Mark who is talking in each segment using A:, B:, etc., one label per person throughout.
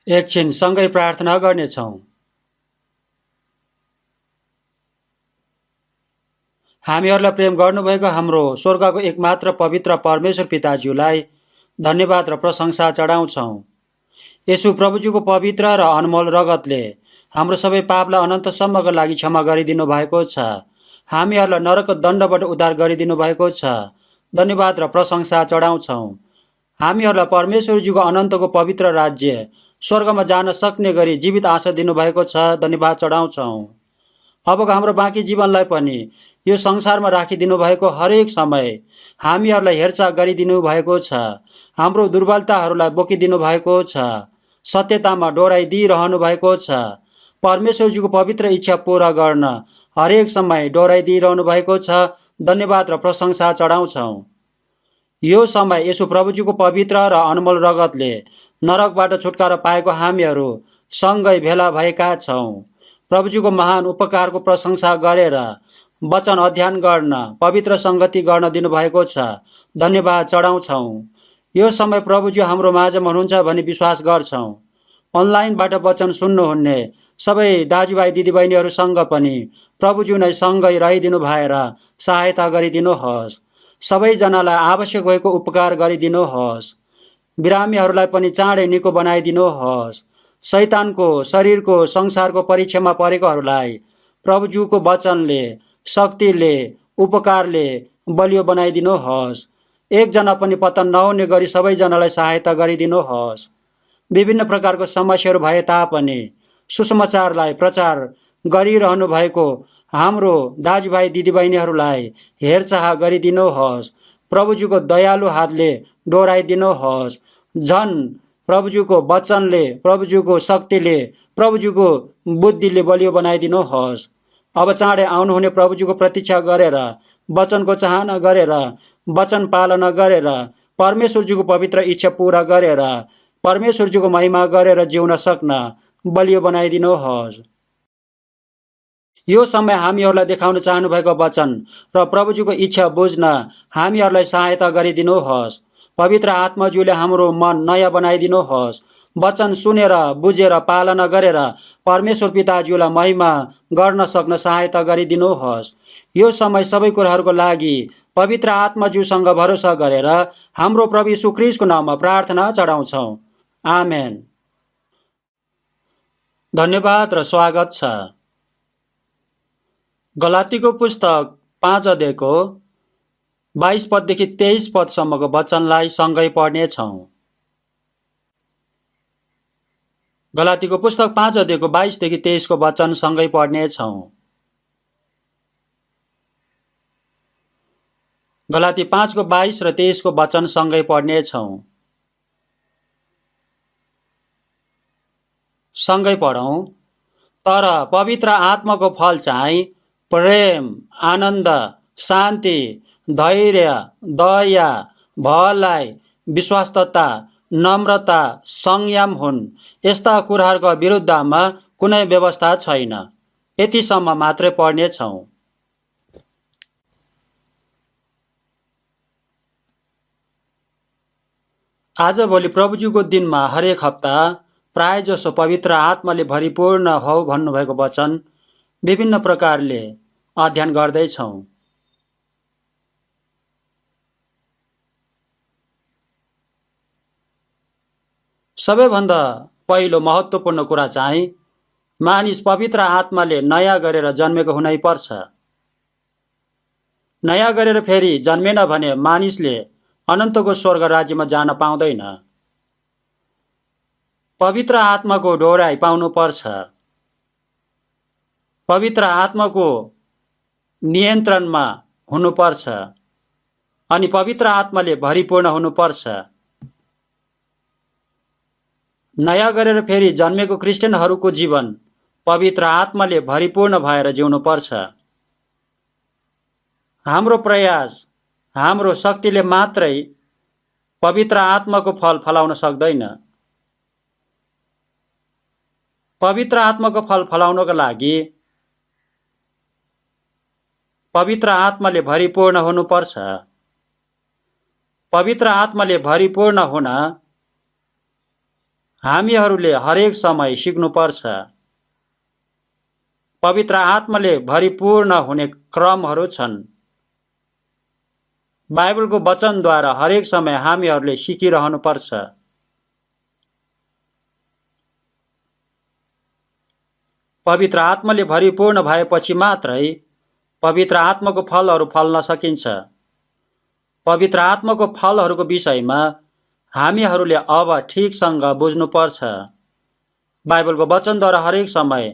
A: एकछिन सँगै प्रार्थना गर्नेछौँ। हामीहरूलाई प्रेम गर्नुभएको हाम्रो स्वर्गको एकमात्र पवित्र परमेश्वर पिताज्यूलाई धन्यवाद र प्रशंसा चढाउँछौँ। यसु प्रभुज्यूको पवित्र र अनमोल रगतले हाम्रो सबै पापलाई अनन्तसम्मको लागि क्षमा गरिदिनु भएको छ। हामीहरूलाई नरकको दण्डबाट उद्धार गरिदिनु भएको छ। धन्यवाद र प्रशंसा चढाउँछौँ। हामीहरूलाई परमेश्वरज्यूको अनन्तको पवित्र राज्य स्वर्गमा जान सक्ने गरी जीवित आशा दिनुभएको छ। धन्यवाद चढाउँछौँ। अबको हाम्रो बाँकी जीवनलाई पनि यो संसारमा राखिदिनु भएको हरेक समय हामीहरूलाई हेरचाह गरिदिनु भएको छ। हाम्रो दुर्बलताहरूलाई बोकिदिनु भएको छ। सत्यतामा डोराइदिइरहनु भएको छ। परमेश्वरज्यूको पवित्र इच्छा पूरा गर्न हरेक समय डोराइदिइरहनु भएको छ। धन्यवाद र प्रशंसा चढाउँछौँ। यो समय यसु प्रभुज्यूको पवित्र र अनमोल रगतले नरकबाट छुटकारा पाएको हामीहरू सँगै भेला भएका छौँ। प्रभुज्यूको महान उपकारको प्रशंसा गरेर वचन अध्ययन गर्न पवित्र सङ्गति गर्न दिनुभएको छ। धन्यवाद चढाउँछौँ। यो समय प्रभुज्यू हाम्रो माझमा हुनुहुन्छ भनी विश्वास गर्छौँ। अनलाइनबाट वचन सुन्नुहुने सबै दाजुभाइ दिदीबहिनीहरूसँग पनि प्रभुज्यू नै सँगै रहिदिनु भएर सहायता गरिदिनुहोस्। सबैजनालाई आवश्यक भएको उपकार गरिदिनुहोस्। बिरामीहरूलाई पनि चाँडै निको बनाइदिनुहोस्। शैतानको शरीरको संसारको परीक्षामा परेकोहरूलाई प्रभुज्यूको वचनले शक्तिले उपकारले बलियो बनाइदिनुहोस्। एकजना पनि पतन नहुने गरी सबैजनालाई सहायता गरिदिनुहोस्। विभिन्न प्रकारको समस्याहरू भए तापनि सुसमाचारलाई प्रचार गरिरहनु भएको हाम्रो दाजुभाइ दिदीबहिनीहरूलाई हेरचाह गरिदिनुहोस्। प्रभुज्यूको दयालु हातले डोराइदिनुहोस्। झन् प्रभुज्यूको वचनले प्रभुज्यूको शक्तिले प्रभुज्यूको बुद्धिले बलियो बनाइदिनुहोस्। अब चाँडै आउनुहुने प्रभुज्यूको प्रतीक्षा गरेर वचनको चाहना गरेर वचन पालना गरेर परमेश्वरज्यूको पवित्र इच्छा पूरा गरेर परमेश्वरज्यूको महिमा गरेर जिउन सक्न बलियो बनाइदिनुहोस्। यो समय हामीहरूलाई देखाउन चाहनुभएको वचन र प्रभुज्यूको इच्छा बुझ्न हामीहरूलाई सहायता गरिदिनुहोस्। पवित्र आत्माज्यूले हाम्रो मन नयाँ बनाइदिनुहोस्। वचन सुनेर बुझेर पालना गरेर परमेश्वर पिताज्यूलाई महिमा गर्न सक्न सहायता गरिदिनुहोस्। यो समय सबै कुराहरूको लागि पवित्र आत्माज्यूसँग भरोसा गरेर हाम्रो प्रभु यीशु ख्रीष्टको नाममा प्रार्थना चढाउँछौँ। आमेन। धन्यवाद र स्वागत छ। गलातीको पुस्तक 5 अध्यायको 22 पददेखि 23 पदसम्मको वचनलाई सँगै पढ्नेछौँ। गलातीको पुस्तक 5 अध्यायको 22 देखि 23 को वचन सँगै पढ्नेछौँ। गलाती 5 को 22 र 23 को वचन सँगै पढ्नेछौँ। सँगै पढौँ। तर पवित्र आत्माको फल चाहिँ प्रेम, आनन्द, शान्ति, धैर्य, दया, भलाइ, विश्वासता, नम्रता, संयम हुन्। यस्ता कुराहरूको विरुद्धमा कुनै व्यवस्था छैन। यतिसम्म मात्रै पढ्नेछौँ। आजभोलि प्रभुज्यूको दिनमा हरेक हप्ता प्राय जसो पवित्र आत्माले भरिपूर्ण हौ भन्नुभएको वचन विभिन्न प्रकारले अध्ययन गर्दैछौँ। सबैभन्दा पहिलो महत्त्वपूर्ण कुरा चाहिँ मानिस पवित्र आत्माले नयाँ गरेर जन्मेको हुनै पर्छ। नयाँ गरेर फेरि जन्मेन भने मानिसले अनन्तको स्वर्ग राज्यमा जान पाउँदैन। पवित्र आत्माको डोराइ पाउनु पर्छ। पवित्र आत्माको नियन्त्रणमा हुनुपर्छ अनि पवित्र आत्माले भरिपूर्ण हुनुपर्छ। नयाँ गरेर फेरि जन्मेको क्रिस्चियनहरूको जीवन पवित्र आत्माले भरिपूर्ण भएर जिउनुपर्छ। हाम्रो प्रयास हाम्रो शक्तिले मात्रै पवित्र आत्माको फल फलाउन सक्दैन। पवित्र आत्माको फल फलाउनको लागि पवित्र आत्माले भरिपूर्ण हुनुपर्छ। पवित्र आत्माले भरिपूर्ण हुन हामीहरूले हरेक समय सिक्नुपर्छ। पवित्र आत्माले भरिपूर्ण हुने क्रमहरू छन्। बाइबलको वचनद्वारा हरेक समय हामीहरूले सिकिरहनुपर्छ। पवित्र आत्माले भरिपूर्ण भएपछि मात्रै पवित्र आत्माको फलहरू फल्न सकिन्छ। पवित्र आत्माको फलहरूको विषयमा हामीहरूले अब ठिकसँग बुझ्नुपर्छ। बाइबलको वचनद्वारा हरेक समय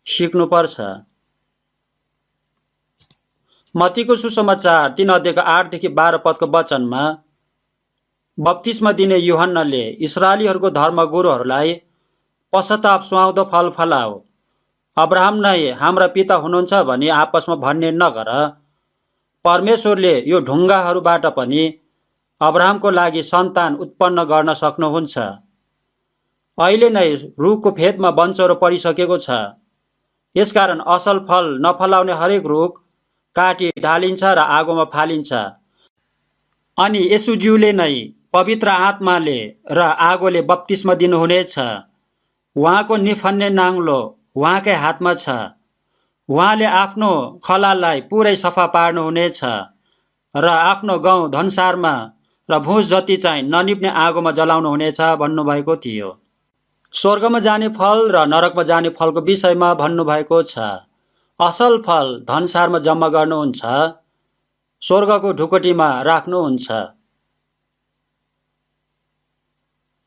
A: सिक्नुपर्छ। मत्तीको सुसमाचार 3 अध्यायको 8 देखि 12 पदको वचनमा बप्तिस्मा दिने यूहन्नाले इस्राएलीहरूको धर्मगुरुहरूलाई पश्चाताप सुहाउँदो फल फलाओ, अब्राहम नै हाम्रा पिता हुनुहुन्छ भनी आपसमा भन्ने नगर। परमेश्वरले यो ढुङ्गाहरूबाट पनि अब्राहमको लागि सन्तान उत्पन्न गर्न सक्नुहुन्छ। अहिले नै रुखको फेदमा बन्चरो परिसकेको छ। यसकारण असल फल नफलाउने हरेक रुख काटी ढालिन्छ र आगोमा फालिन्छ। अनि येशूज्यूले नै पवित्र आत्माले र आगोले बप्तिस्मा दिनुहुनेछ। उहाँको निफन्ने नाङ्लो उहाँकै हातमा छ। उहाँले आफ्नो खलालाई पुरै सफा पार्नुहुनेछ र आफ्नो गाउँ धनसारमा र भुस जति चाहिँ ननिप्ने आगोमा जलाउनुहुनेछ भन्नुभएको थियो। स्वर्गमा जाने फल र नरकमा जाने फलको विषयमा भन्नुभएको छ। असल फल धनसारमा जम्मा गर्नुहुन्छ, स्वर्गको ढुकुटीमा राख्नुहुन्छ।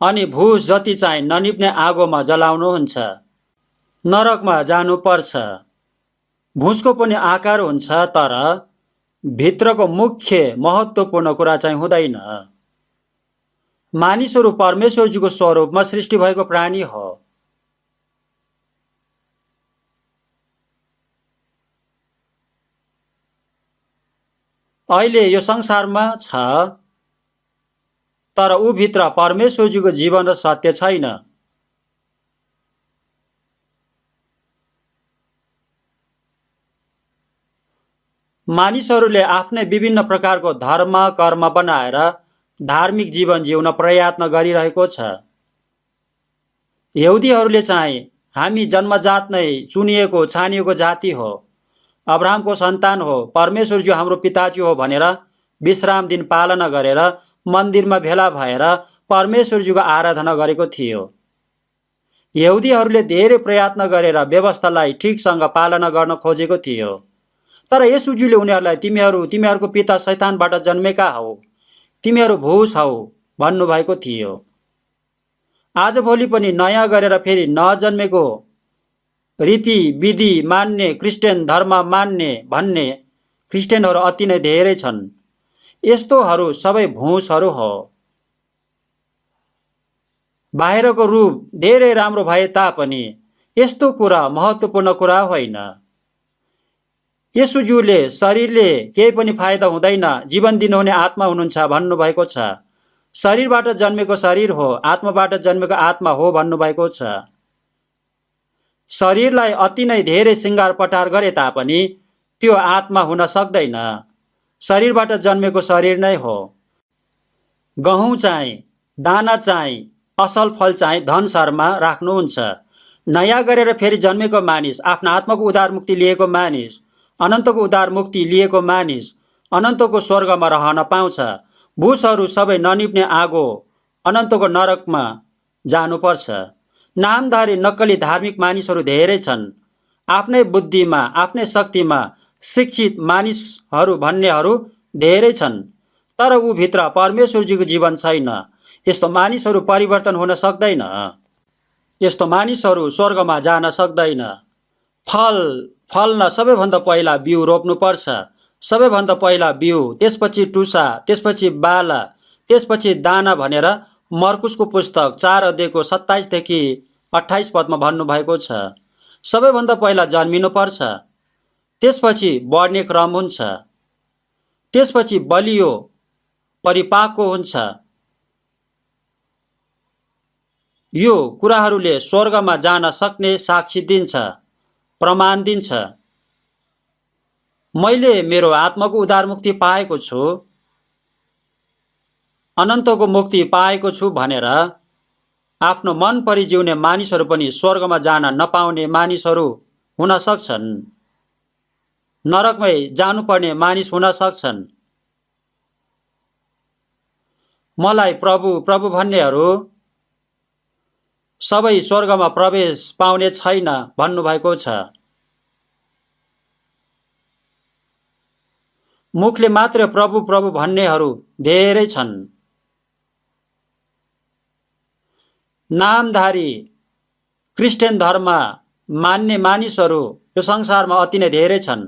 A: अनि भुस जति चाहिँ ननिप्ने आगोमा जलाउनुहुन्छ। नरकमा जानुपर्छ। भुसको पनि आकार हुन्छ, तर भित्रको मुख्य महत्त्वपूर्ण कुरा चाहिँ हुँदैन। मानिसहरू परमेश्वरजीको स्वरूपमा सृष्टि भएको प्राणी हो। अहिले यो संसारमा छ, तर ऊ भित्र परमेश्वरजीको जीवन र सत्य छैन। मानिसहरूले आफ्नै विभिन्न प्रकारको धर्म कर्म बनाएर धार्मिक जीवन जिउन प्रयत्न गरिरहेको छ। यहुदीहरूले चाहिँ हामी जन्मजात नै चुनिएको छानिएको जाति हो, अब्राहमको सन्तान हो, परमेश्वरजी हाम्रो पिताजी हो भनेर विश्राम दिन पालना गरेर मन्दिरमा भेला भएर परमेश्वरजीको आराधना गरेको थियो। यहुदीहरूले धेरै प्रयत्न गरेर व्यवस्थालाई ठिकसँग पालना गर्न खोजेको थियो। तर येशूजीले उनीहरूलाई तिमीहरूको पिता शैतानबाट जन्मेका हौ, तिमीहरू भुस हौ भन्नुभएको थियो। आजभोलि पनि नयाँ गरेर फेरि नजन्मेको रीति विधि मान्ने, क्रिस्चियन धर्म मान्ने भन्ने क्रिस्चियनहरू अति नै धेरै छन्। यस्तोहरू सबै भुसहरू हो। बाहिरको रूप धेरै राम्रो भए तापनि यस्तो कुरा महत्त्वपूर्ण कुरा होइन। येशूज्यूले शरीरले केही पनि फाइदा हुँदैन, जीवन दिनुहुने आत्मा हुनुहुन्छ भन्नुभएको छ। शरीरबाट जन्मेको शरीर हो, आत्माबाट जन्मेको आत्मा हो भन्नुभएको छ। शरीरलाई अति नै धेरै सिँगार पटार गरे तापनि त्यो आत्मा हुन सक्दैन। शरीरबाट जन्मेको शरीर नै हो। गहुँ चाहिँ, दाना चाहिँ, असल फल चाहिँ धनसारमा राख्नुहुन्छ। नयाँ गरेर फेरि जन्मेको मानिस, आफ्नो आत्माको उद्धार मुक्ति लिएको मानिस, अनन्तको उद्धार मुक्ति लिएको मानिस अनन्तको स्वर्गमा रहन पाउँछ। भुसहरू सबै ननिप्ने आगो अनन्तको नरकमा जानुपर्छ। नामधारी नक्कली धार्मिक मानिसहरू धेरै छन्। आफ्नै बुद्धिमा, आफ्नै शक्तिमा शिक्षित मानिसहरू भन्नेहरू धेरै छन्, तर ऊ भित्र परमेश्वरजीको जीवन छैन। यस्तो मानिसहरू परिवर्तन हुन सक्दैन। यस्तो मानिसहरू स्वर्गमा जान सक्दैन। फल्न सबैभन्दा पहिला बिउ रोप्नुपर्छ। सबैभन्दा पहिला बिउ, त्यसपछि टुसा, त्यसपछि बाला, त्यसपछि दाना भनेर मर्कुसको पुस्तक 4 अध्यायको 27 देखि 28 पदमा भन्नुभएको छ। सबैभन्दा पहिला जन्मिनुपर्छ, त्यसपछि बढ्ने क्रम हुन्छ, त्यसपछि बलियो परिपाक्व हुन्छ। यो कुराहरूले स्वर्गमा जान सक्ने साक्षी दिन्छ, प्रमाण दिन्छ। मैले मेरो आत्माको उद्धार मुक्ति पाएको छु, अनन्तको मुक्ति पाएको छु भनेर आफ्नो मन परी जिउने मानिसहरू पनि स्वर्गमा जान नपाउने मानिसहरू हुन सक्छन्। नरकमै जानुपर्ने मानिस हुन सक्छन्। मलाई प्रभु प्रभु भन्नेहरू सबै स्वर्गमा प्रवेश पाउने छैन भन्नुभएको छ। मुखले मात्र प्रभु प्रभु भन्नेहरू धेरै छन्। नामधारी क्रिस्चियन धर्म मान्ने मानिसहरू यो संसारमा अति नै धेरै छन्।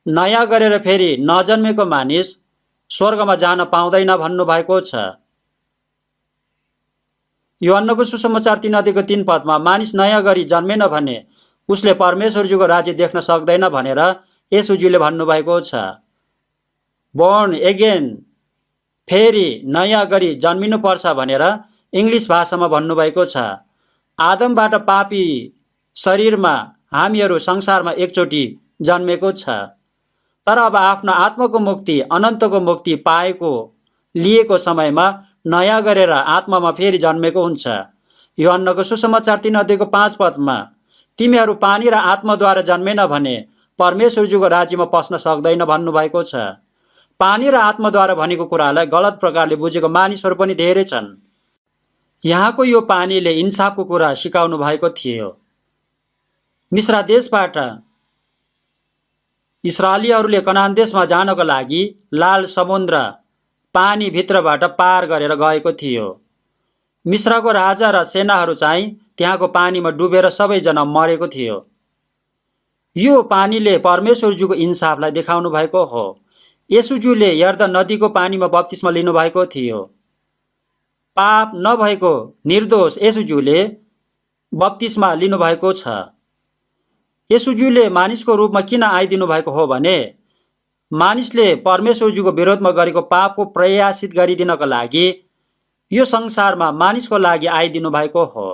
A: नयाँ गरेर फेरि नजन्मेको मानिस स्वर्गमा जान पाउँदैन भन्नुभएको छ। यूहन्नको सुसमाचार 3:3 मानिस नयाँ गरी जन्मेन भने उसले परमेश्वरजीको राज्य देख्न सक्दैन भनेर येशूजीले भन्नुभएको छ। बोर्न एगेन, फेरि नयाँ गरी जन्मिनुपर्छ भनेर इङ्ग्लिस भाषामा भन्नुभएको छ। आदमबाट पापी शरीरमा हामीहरू संसारमा एकचोटि जन्मेको छ, तर अब आफ्नो आत्माको मुक्ति, अनन्तको मुक्ति पाएको लिएको समयमा नयाँ गरेर आत्मामा फेरि जन्मेको हुन्छ। यूहन्नको सुसमाचार 3:5 तिमीहरू पानी र आत्माद्वारा जन्मेन भने परमेश्वरजीको राज्यमा पस्न सक्दैन भन्नुभएको छ। पानी र आत्माद्वारा भनेको कुरालाई गलत प्रकारले बुझेको मानिसहरू पनि धेरै छन्। यहाँको यो पानीले इन्साफको कुरा सिकाउनु भएको थियो। मिस्र देशबाट इस्राएलीहरूले कनान देशमा जानको लागि लाल समुद्र पानी भित्रबाट पार गरेर गएको थियो। मिस्रको राजा र सेनाहरू चाहिँ त्यहाँको पानीमा डुबेर सबैजना मरेको थियो। यो पानीले परमेश्वरजीको इन्साफलाई देखाउनु भएको हो। येशूज्यूले यर्दन नदीको पानीमा बप्तिस्मा लिनुभएको थियो। पाप नभएको निर्दोष येशूज्यूले बप्तिस्मा लिनुभएको छ। येशूज्यूले मानिसको रूपमा किन आइदिनु भएको हो भने मानिसले परमेश्वरजीको विरोधमा गरेको पापको प्रयासित गरिदिनको लागि यो संसारमा मानिसको लागि आइदिनु भएको हो।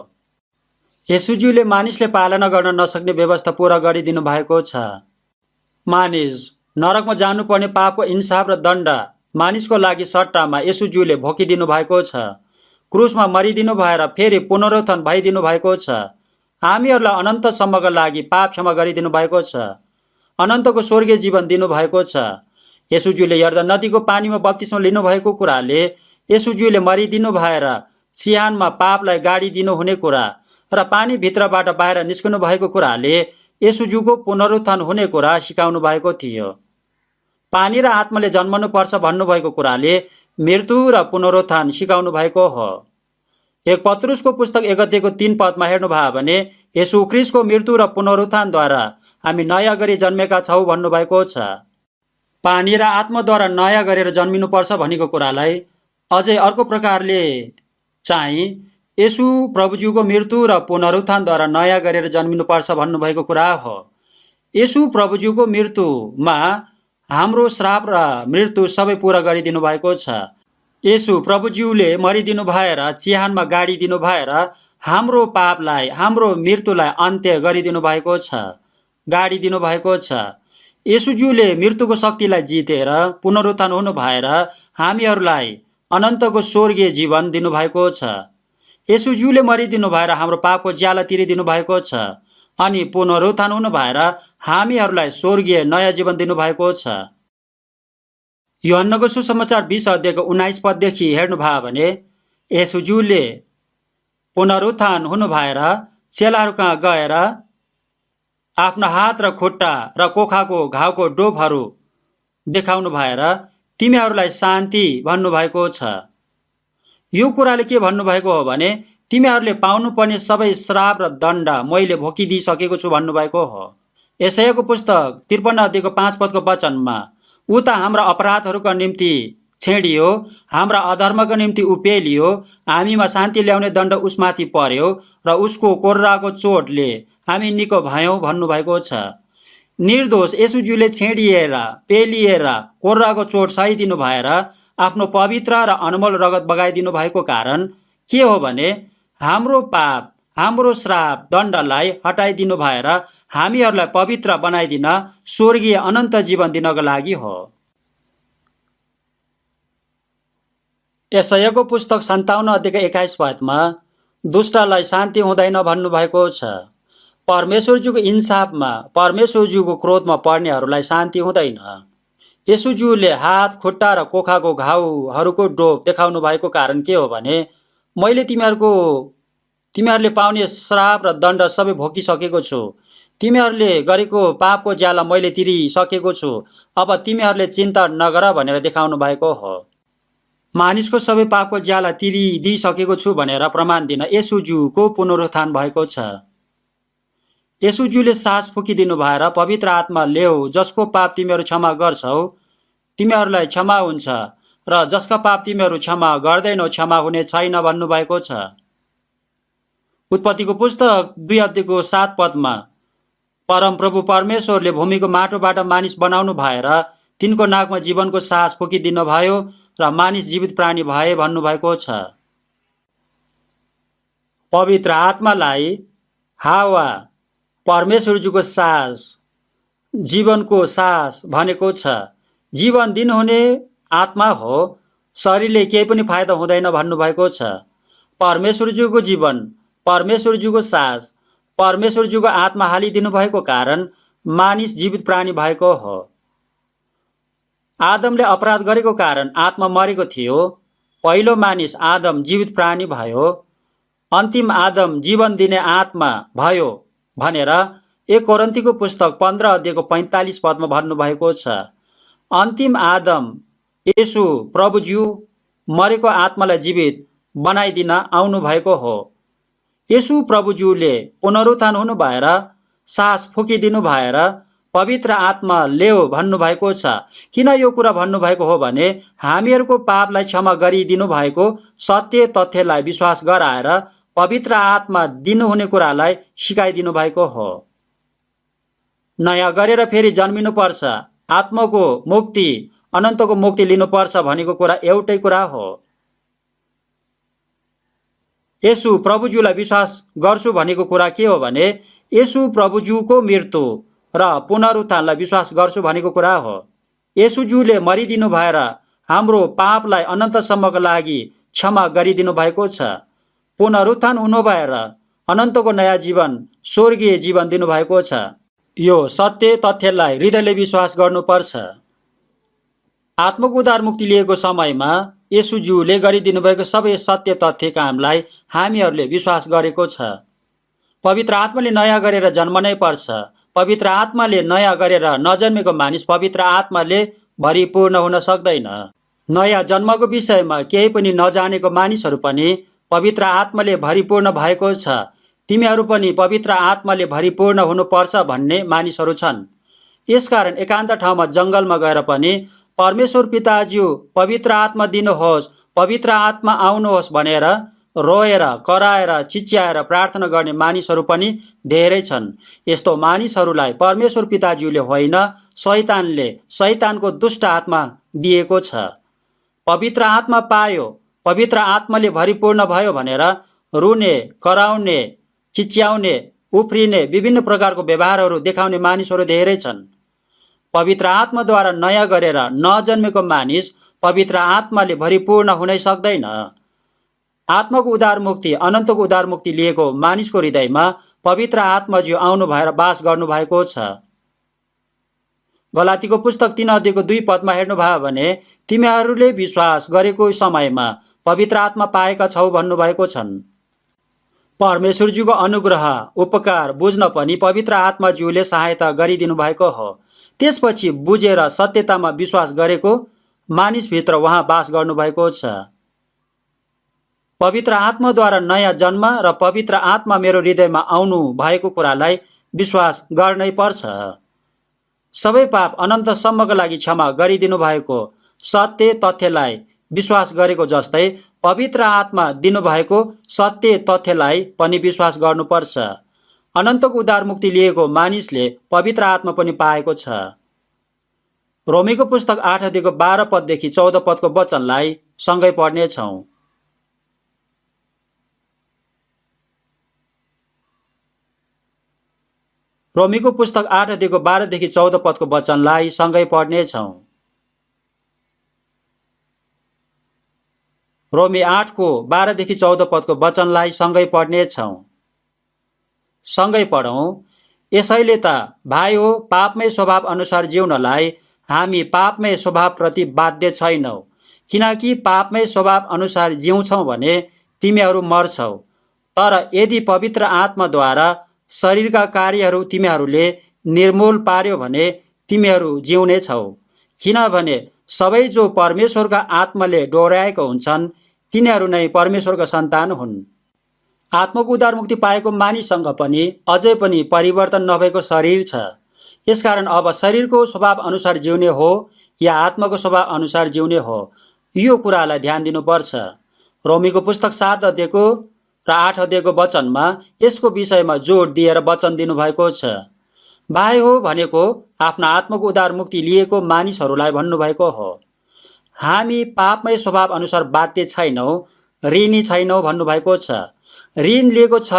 A: येशूज्यूले मानिसले पालना गर्न नसक्ने व्यवस्था पूरा गरिदिनु भएको छ। मानिस नरकमा जानुपर्ने पापको इन्साफ र दण्ड मानिसको लागि सट्टामा येशूज्यूले भोकिदिनु भएको छ। क्रुसमा मरिदिनु भएर फेरि पुनरुत्थान भइदिनु भएको छ। हामीहरूलाई अनन्तसम्मका लागि पाप क्षमा गरिदिनु भएको छ। अनन्तको स्वर्गीय जीवन दिनुभएको छ। येशूज्यूले यर्दन नदीको पानीमा बप्तिस्मा लिनुभएको कुराले येशूज्यूले मरिदिनु भएर चिहानमा पापलाई गाडिदिनु हुने कुरा र पानी भित्रबाट बाहिर निस्कनु भएको कुराले येशूज्यूको पुनरुत्थान हुने कुरा सिकाउनु भएको थियो। पानी र आत्माले जन्मनुपर्छ भन्नुभएको कुराले मृत्यु र पुनरुत्थान सिकाउनु भएको हो। 1 पत्रुसको पुस्तक 1:3 हेर्नुभयो भने येशू ख्रीष्टको मृत्यु र पुनरुत्थानद्वारा हामी नयाँ गरी जन्मेका छौँ भन्नुभएको छ। पानी र आत्माद्वारा नयाँ गरेर जन्मिनुपर्छ भनेको कुरालाई अझै अर्को प्रकारले चाहिँ येशू प्रभुज्यूको मृत्यु र पुनरुत्थानद्वारा नयाँ गरेर जन्मिनुपर्छ भन्नुभएको कुरा हो। येशू प्रभुज्यूको मृत्युमा हाम्रो श्राप र मृत्यु सबै पूरा गरिदिनु भएको छ। येशू प्रभुज्यूले मरिदिनु भएर चिहानमा गाडिदिनु भएर हाम्रो पापलाई, हाम्रो मृत्युलाई अन्त्य गरिदिनु भएको छ, गाडिदिनु भएको छ। येशूज्यूले मृत्युको शक्तिलाई जितेर पुनरुत्थान हुनु भएर हामीहरूलाई अनन्तको स्वर्गीय जीवन दिनुभएको छ। येशूज्यूले मरिदिनु भएर हाम्रो पापको ज्याला तिरिदिनु भएको छ अनि पुनरुत्थान हुनु भएर हामीहरूलाई स्वर्गीय नयाँ जीवन दिनुभएको छ। यूहन्नको सुसमाचार 20:19 हेर्नुभयो भने येशूज्यूले पुनरुत्थान हुनु भएर चेलाहरू कहाँ गएर आफ्नो हात र खुट्टा र कोखाको घाउको डोबहरू देखाउनु भएर तिमीहरूलाई शान्ति भन्नुभएको छ। यो कुराले के भन्नुभएको हो भने तिमीहरूले पाउनुपर्ने सबै श्राप र दण्ड मैले भोकिदिइसकेको छु भन्नुभएको हो। यशायाको पुस्तक 53:5 वचनमा उता हाम्रा अपराधहरूका निम्ति छेडियो, हाम्रा अधर्मका निम्ति उपेलियो, हामीमा शान्ति ल्याउने दण्ड उसमाथि पर्यो र उसको कोर्राको चोटले हामी निको भयौँ भन्नुभएको छ। निर्दोष येशूज्यूले छेडिएर, पेलिएर, कोर्राको चोट सहिदिनु भएर आफ्नो पवित्र र अनमोल रगत बगाइदिनु भएको कारण के हो भने हाम्रो पाप, हाम्रो श्राप दण्डलाई हटाइदिनु भएर हामीहरूलाई पवित्र बनाइदिन स्वर्गीय अनन्त जीवन दिनको लागि हो। यशायाको पुस्तक 57 अध्यायको 21 पदमा दुष्टलाई शान्ति हुँदैन भन्नुभएको छ। परमेश्वरज्यूको इन्साफमा, परमेश्वरज्यूको क्रोधमा पर्नेहरूलाई शान्ति हुँदैन। येशूज्यूले हात, खुट्टा र कोखाको घाउहरूको डोप देखाउनु भएको कारण के हो भने, मैले तिमीहरूले पाउने श्राप र दण्ड सबै भोगिसकेको छु। तिमीहरूले गरेको पापको ज्याला मैले तिरिसकेको छु। अब तिमीहरूले चिन्ता नगर भनेर देखाउनु भएको हो। मानिसको सबै पापको ज्याला तिरिदिइसकेको छु भनेर प्रमाण दिन येशूज्यूको पुनरुत्थान भएको छ। येशूज्यूले सास फुकिदिनु भएर पवित्र आत्मा ल्याऊ, जसको पाप तिमीहरू क्षमा गर्छौ तिमीहरूलाई क्षमा हुन्छ, र जसका पाप तिमीहरू क्षमा गर्दैनौ क्षमा हुने छैन भन्नुभएको छ। उत्पत्तिको पुस्तक 2 अध्यायको 7 पदमा परमप्रभु परमेश्वरले भूमिको माटोबाट मानिस बनाउनु भएर तिनको नाकमा जीवनको सास फुकिदिनु भयो र मानिस जीवित प्राणी भए भन्नुभएको छ। पवित्र आत्मालाई हावा परमेश्वरज्यूको सास, जीवनको सास भनेको छ। जीवन दिनुहुने आत्मा हो, शरीरले केही पनि फाइदा हुँदैन भन्नुभएको छ। परमेश्वरज्यूको जीवन, परमेश्वरज्यूको सास, परमेश्वरज्यूको आत्मा हालिदिनु भएको कारण मानिस जीवित प्राणी भएको हो। आदमले अपराध गरेको कारण आत्मा मरेको थियो। पहिलो मानिस आदम जीवित प्राणी भयो, अन्तिम आदम जीवन दिने आत्मा भयो भनेर 1 कोरिन्थीको पुस्तक 15 अध्यायको 45 पदमा भन्नुभएको छ। अन्तिम आदम येशू प्रभुज्यू मरेको आत्मालाई जीवित बनाइदिन आउनु भएको हो। येशू प्रभुज्यूले पुनरुत्थान हुनु भएर, सास फुकिदिनु भएर पवित्र आत्मा ल्याऊ भन्नुभएको छ। किन यो कुरा भन्नुभएको हो भने, हामीहरूको पापलाई क्षमा गरिदिनु भएको सत्य तथ्यलाई विश्वास गराएर पवित्र आत्मा दिनुहुने कुरालाई सिकाइदिनु भएको हो। नयाँ गरेर फेरि जन्मिनु पर्छ, आत्माको मुक्ति, अनन्तको मुक्ति लिनुपर्छ भनेको कुरा एउटै कुरा हो। येशू प्रभुज्यूलाई विश्वास गर्छु भनेको कुरा के हो भने, येशू प्रभुज्यूको मृत्यु र पुनरुत्थानलाई विश्वास गर्छु भनेको कुरा हो। येशूज्यूले मरिदिनु भएर हाम्रो पापलाई अनन्तसम्मको लागि क्षमा गरिदिनु भएको छ। पुनरुत्थान हुनु भएर अनन्तको नयाँ जीवन, स्वर्गीय जीवन दिनुभएको छ। यो सत्य तथ्यलाई हृदयले विश्वास गर्नुपर्छ। आत्माको उद्धार मुक्ति लिएको समयमा येशूज्यूले गरिदिनु भएको सबै सत्य तथ्य कामलाई हामीहरूले विश्वास गरेको छ। पवित्र आत्माले नयाँ गरेर जन्मनै पर्छ। पवित्र आत्माले नयाँ गरेर नजन्मेको मानिस पवित्र आत्माले भरिपूर्ण हुन सक्दैन। नयाँ जन्मको विषयमा केही पनि नजानेको मानिसहरू पनि पवित्र आत्माले भरिपूर्ण भएको छ। तिमीहरू पनि पवित्र आत्माले भरिपूर्ण हुनुपर्छ भन्ने मानिसहरू छन्। यसकारण एकान्त ठाउँमा जङ्गलमा गएर पनि परमेश्वर पिताज्यू पवित्र आत्मा दिनुहोस्, पवित्र आत्मा आउनुहोस् भनेर रोएर, कराएर, चिच्याएर प्रार्थना गर्ने मानिसहरू पनि धेरै छन्। यस्तो मानिसहरूलाई परमेश्वर पिताज्यूले होइन, शैतानले, शैतानको दुष्ट आत्मा दिएको छ। पवित्र आत्मा पायो, पवित्र आत्माले भरिपूर्ण भयो भनेर रुने, कराउने, चिच्याउने, उफ्रिने, विभिन्न प्रकारको व्यवहारहरू देखाउने मानिसहरू धेरै छन्। पवित्र आत्माद्वारा नयाँ गरेर नजन्मेको मानिस पवित्र आत्माले भरिपूर्ण हुनै सक्दैन। आत्माको उद्धार मुक्ति, अनन्तको उद्धार मुक्ति लिएको मानिसको हृदयमा पवित्र आत्माज्यू आउनु भएर बास गर्नु भएको छ। गलातीको पुस्तक 3 अध्यायको 2 पदमा हेर्नुभयो भने, तिमीहरूले विश्वास गरेको समयमा पवित्र आत्मा पाएका छौ भन्नुभएको छन्। परमेश्वरज्यूको अनुग्रह, उपकार बुझ्न पनि पवित्र आत्माज्यूले सहायता गरिदिनु भएको हो। त्यसपछि बुझेर सत्यतामा विश्वास गरेको मानिसभित्र उहाँ बास गर्नुभएको छ। पवित्र आत्माद्वारा नयाँ जन्म र पवित्र आत्मा मेरो हृदयमा आउनु भएको कुरालाई विश्वास गर्नै पर्छ। सबै पाप अनन्तसम्मका लागि क्षमा गरिदिनु भएको सत्य तथ्यलाई विश्वास गरेको जस्तै पवित्र आत्मा दिनुभएको सत्य तथ्यलाई पनि विश्वास गर्नुपर्छ। अनन्तको उद्धार मुक्ति लिएको मानिसले पवित्र आत्मा पनि पाएको छ। रोमीको पुस्तक 8 अध्यायको 12 पददेखि 14 पदको वचनलाई सँगै पढ्नेछौँ। रोमीको पुस्तक 8 अध्यायको 12 देखि 14 पदको वचनलाई सँगै पढ्नेछौँ। रोमी 8को 12देखि 14 पदको वचनलाई सँगै पढ्नेछौँ। सँगै पढौँ। यसैले त भाइ हो, पापमय स्वभाव अनुसार जिउनलाई हामी पापमय स्वभावप्रति बाध्य छैनौँ, किनकि पापमय स्वभाव अनुसार जिउँछौँ भने तिमीहरू मर्छौ। तर यदि पवित्र आत्माद्वारा शरीरका कार्यहरू तिमीहरूले निर्मूल पार्यो भने तिमीहरू जिउने छौ। किनभने सबै जो परमेश्वरका आत्माले डोर्याएका हुन्छन् तिनीहरू नै परमेश्वरका सन्तान हुन्। आत्माको उद्धार मुक्ति पाएको मानिससँग पनि अझै पनि परिवर्तन नभएको शरीर छ। यसकारण अब शरीरको स्वभाव अनुसार जिउने हो या आत्माको स्वभाव अनुसार जिउने हो, यो कुरालाई ध्यान दिनुपर्छ। रोमीको पुस्तक 7 अध्यायको र 8 अध्यायको वचनमा यसको विषयमा जोड दिएर वचन दिनुभएको छ। भाइ हो भनेको आफ्नो आत्माको उद्धार मुक्ति लिएको मानिसहरूलाई भन्नुभएको हो। हामी पापमय स्वभाव अनुसार बाध्य छैनौँ, ऋणी छैनौँ भन्नुभएको छ। ऋण लिएको छ,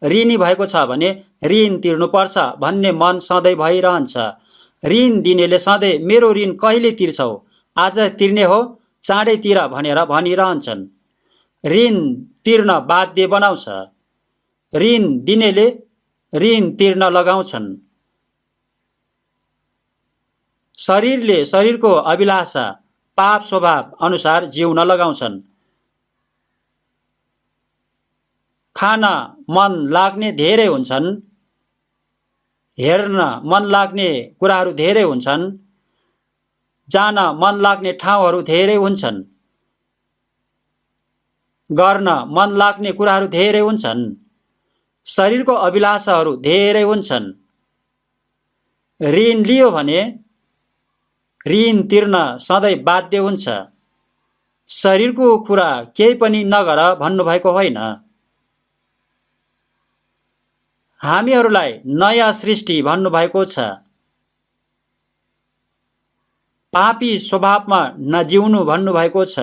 A: ऋणी भएको छ भने ऋण तिर्नुपर्छ भन्ने मन सधैँ भइरहन्छ। ऋण दिनेले सधैँ मेरो ऋण कहिले तिर्छौ, आज तिर्ने हो, चाँडै तिर भनेर भनिरहन्छन्। ऋण तिर्न बाध्य बनाउँछ। ऋण दिनेले ऋण तिर्न लगाउँछन्। शरीरले शरीरको अभिलाषा पाप स्वभाव अनुसार जिउन लगाउँछन्। खान मन लाग्ने धेरै हुन्छन्, हेर्न मन लाग्ने कुराहरू धेरै हुन्छन्, जान मन लाग्ने ठाउँहरू धेरै हुन्छन्, गर्न मन लाग्ने कुराहरू धेरै हुन्छन्, शरीरको अभिलाषाहरू धेरै हुन्छन्। ऋण लियो भने ऋण तिर्न सधैँ बाध्य हुन्छ। शरीरको कुरा केही पनि नगर भन्नुभएको होइन। हामीहरूलाई नयाँ सृष्टि भन्नुभएको छ। पापी स्वभावमा नजिउनु भन्नुभएको छ।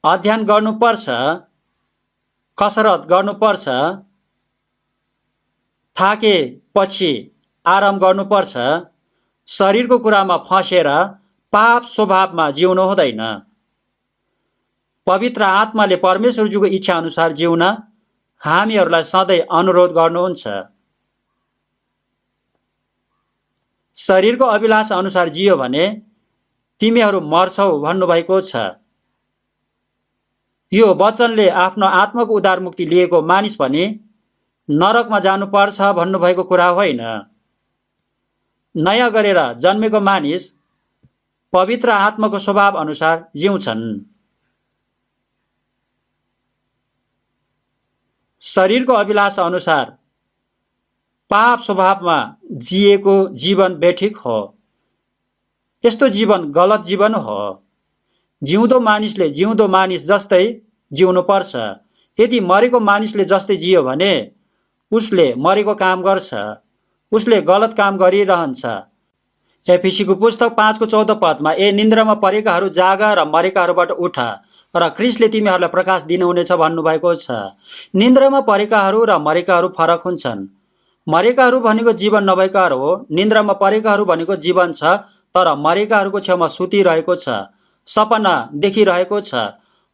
A: अध्ययन गर्नुपर्छ, कसरत गर्नुपर्छ, थाकेपछि आराम गर्नुपर्छ। शरीरको कुरामा फँसेर पाप स्वभावमा जिउनु हुँदैन। पवित्र आत्माले परमेश्वरजीको इच्छा अनुसार जिउन हामीहरूलाई सधैँ अनुरोध गर्नुहुन्छ। शरीरको अभिलाषा अनुसार जियो भने तिमीहरू मर्छौ भन्नुभएको छ। यो वचनले आफ्नो आत्माको उद्धार मुक्ति लिएको मानिस पनि नरकमा जानुपर्छ भन्नुभएको कुरा होइन। नयाँ गरेर जन्मेको मानिस पवित्र आत्माको स्वभाव अनुसार जिउँछन्। शरीरको अभिलाषा अनुसार पाप स्वभावमा जिएको जीवन बेठिक हो। यस्तो जीवन गलत जीवन हो। जिउँदो मानिसले जिउँदो मानिस जस्तै जिउनुपर्छ। यदि मरेको मानिसले जस्तै जियो भने उसले मरेको काम गर्छ, उसले गलत काम गरिरहन्छ। एफिसीको पुस्तक 5को 14 पदमा निन्द्रामा परेकाहरू जाग र मरेकाहरूबाट उठ र ख्रिस्टले तिमीहरूलाई प्रकाश दिनुहुनेछ भन्नुभएको छ। निन्द्रामा परेकाहरू र मरेकाहरू फरक हुन्छन्। मरेकाहरू भनेको जीवन नभएकाहरू हो। निन्द्रामा परेकाहरू भनेको जीवन छ तर मरेकाहरूको छेउमा सुतिरहेको छ, सपना देखिरहेको छ।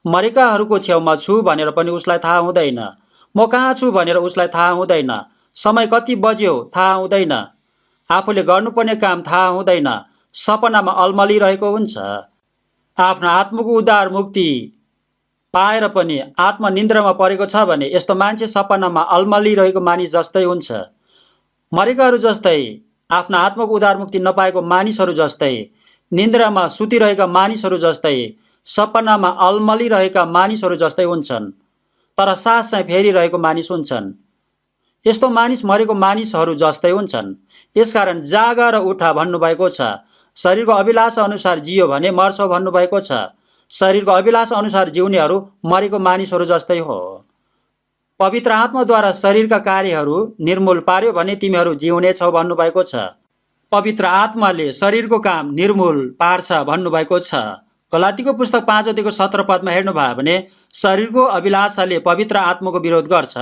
A: मरेकाहरूको छेउमा छु भनेर पनि उसलाई थाहा हुँदैन। म कहाँ छु भनेर उसलाई थाहा हुँदैन। समय कति बज्यो थाहा हुँदैन। आफूले गर्नुपर्ने काम थाहा हुँदैन। सपनामा अल्मलिरहेको हुन्छ। आफ्नो आत्माको उद्धार मुक्ति पाएर पनि आत्मा निन्द्रामा परेको छ भने यस्तो मान्छे सपनामा अल्मलिरहेको मानिस जस्तै हुन्छ। मरेकाहरू जस्तै, आफ्नो आत्माको उद्धार मुक्ति नपाएको मानिसहरू जस्तै, निन्द्रामा सुतिरहेका मानिसहरू जस्तै, सपनामा अल्मलिरहेका मानिसहरू जस्तै हुन्छन्। तर सास चाहिँ फेरिरहेको मानिस हुन्छन्। यस्तो मानिस मरेको मानिसहरू जस्तै हुन्छन्। यसकारण जाग र उठ भन्नुभएको छ। शरीरको अभिलाषा अनुसार जियो भने मर्छौ भन्नुभएको छ। शरीरको अभिलाषा अनुसार जिउनेहरू मरेको मानिसहरू जस्तै हो। पवित्र आत्माद्वारा शरीरका कार्यहरू निर्मूल पार्यो भने तिमीहरू जिउने छौ भन्नुभएको छ। पवित्र आत्माले शरीरको काम निर्मूल पार्छ भन्नुभएको छ। गलातीको पुस्तक 5 अध्यायको 17 पदमा हेर्नुभयो भने शरीरको अभिलाषाले पवित्र आत्माको विरोध गर्छ,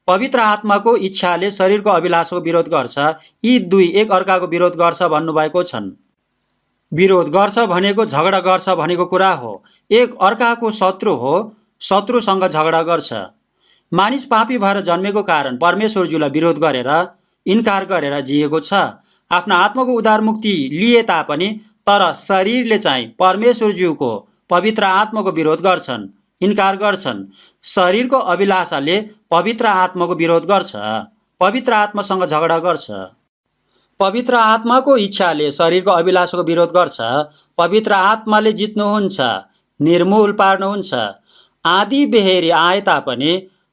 A: पवित्र आत्माको इच्छाले शरीरको अभिलाषाको विरोध गर्छ। यी दुई एक अर्काको विरोध गर्छ भन्नुभएको छन्। विरोध गर्छ भनेको झगडा गर्छ भनेको कुरा हो। एक अर्काको शत्रु हो, शत्रुसँग झगडा गर्छ। मानिस पापी भएर जन्मेको कारण परमेश्वरज्यूलाई विरोध गरेर, इन्कार गरेर जिएको छ। आफ्नो आत्माको उद्धार मुक्ति लिए तापनि तर शरीरले चाहिँ परमेश्वरज्यूको पवित्र आत्माको विरोध गर्छन्, इन्कार गर्छन्। शरीरको अभिलाषाले पवित्र आत्माको विरोध गर्छ, पवित्र आत्मासँग झगडा गर्छ। पवित्र आत्माको इच्छाले शरीरको अभिलाषाको विरोध गर्छ। पवित्र आत्माले जित्नुहुन्छ, निर्मूल पार्नुहुन्छ। आँधी बेहेरी आए तापनि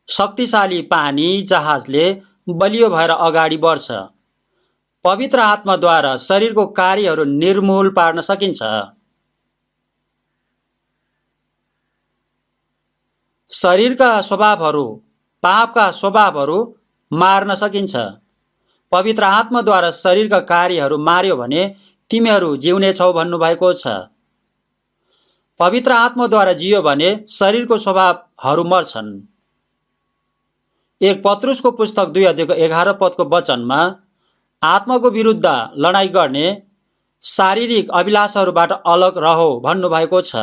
A: शक्तिशाली पानी जहाजले बलियो भएर अगाडि बढ्छ। पवित्र आत्माद्वारा शरीरको कार्यहरू निर्मूल पार्न सकिन्छ। शरीरका स्वभावहरू, पापका स्वभावहरू मार्न सकिन्छ। पवित्र आत्माद्वारा शरीरका कार्यहरू मार्यो भने तिमीहरू जिउनेछौ भन्नुभएको छ। पवित्र आत्माद्वारा जियो भने शरीरको स्वभावहरू मर्छन्। 1 पत्रुसको पुस्तक 2 अध्यायको 11 पदको वचनमा आत्माको विरुद्ध लडाईँ गर्ने शारीरिक अभिलाषाहरूबाट अलग रहो भन्नुभएको छ।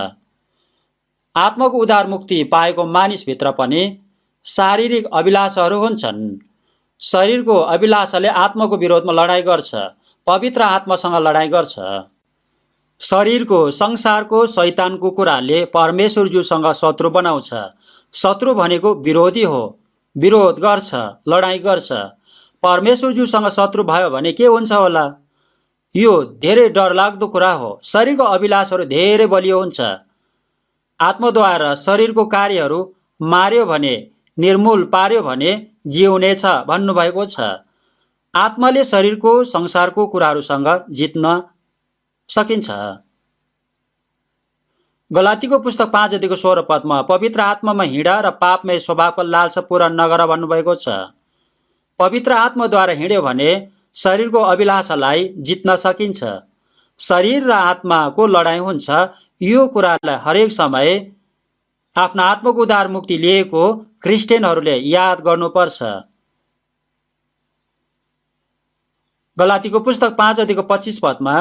A: आत्माको उद्धार मुक्ति पाएको मानिसभित्र पनि शारीरिक अभिलाषाहरू हुन्छन्। शरीरको अभिलाषाले आत्माको विरोधमा लडाईँ गर्छ, पवित्र आत्मासँग लडाईँ गर्छ। शरीरको, संसारको, शैतानको कुराले परमेश्वरज्यूसँग शत्रु बनाउँछ। शत्रु भनेको विरोधी हो, विरोध गर्छ, लडाईँ गर्छ। परमेश्वरज्यूसँग शत्रु भयो भने के हुन्छ होला? यो धेरै डरलाग्दो कुरा हो। शरीरको अभिलाषहरू धेरै बलियो हुन्छ। आत्माद्वारा शरीरको कार्यहरू मार्यो भने, निर्मूल पार्यो भने जिउनेछ भन्नुभएको छ। आत्माले शरीरको, संसारको कुराहरूसँग जित्न सकिन्छ। गलातीको पुस्तक 5 अध्यायको 16 पदमा पवित्र आत्मामा हिँड र पापमय स्वभावको लालसा पूरा नगर भन्नुभएको छ। पवित्र आत्माद्वारा हिँड्यो भने शरीरको अभिलाषालाई जित्न सकिन्छ। शरीर र आत्माको लडाईँ हुन्छ। यो कुरालाई हरेक समय आफ्नो आत्माको उद्धार मुक्ति लिएको क्रिस्चियनहरूले याद गर्नुपर्छ। गलातीको पुस्तक 5 अध्यायको 25 पदमा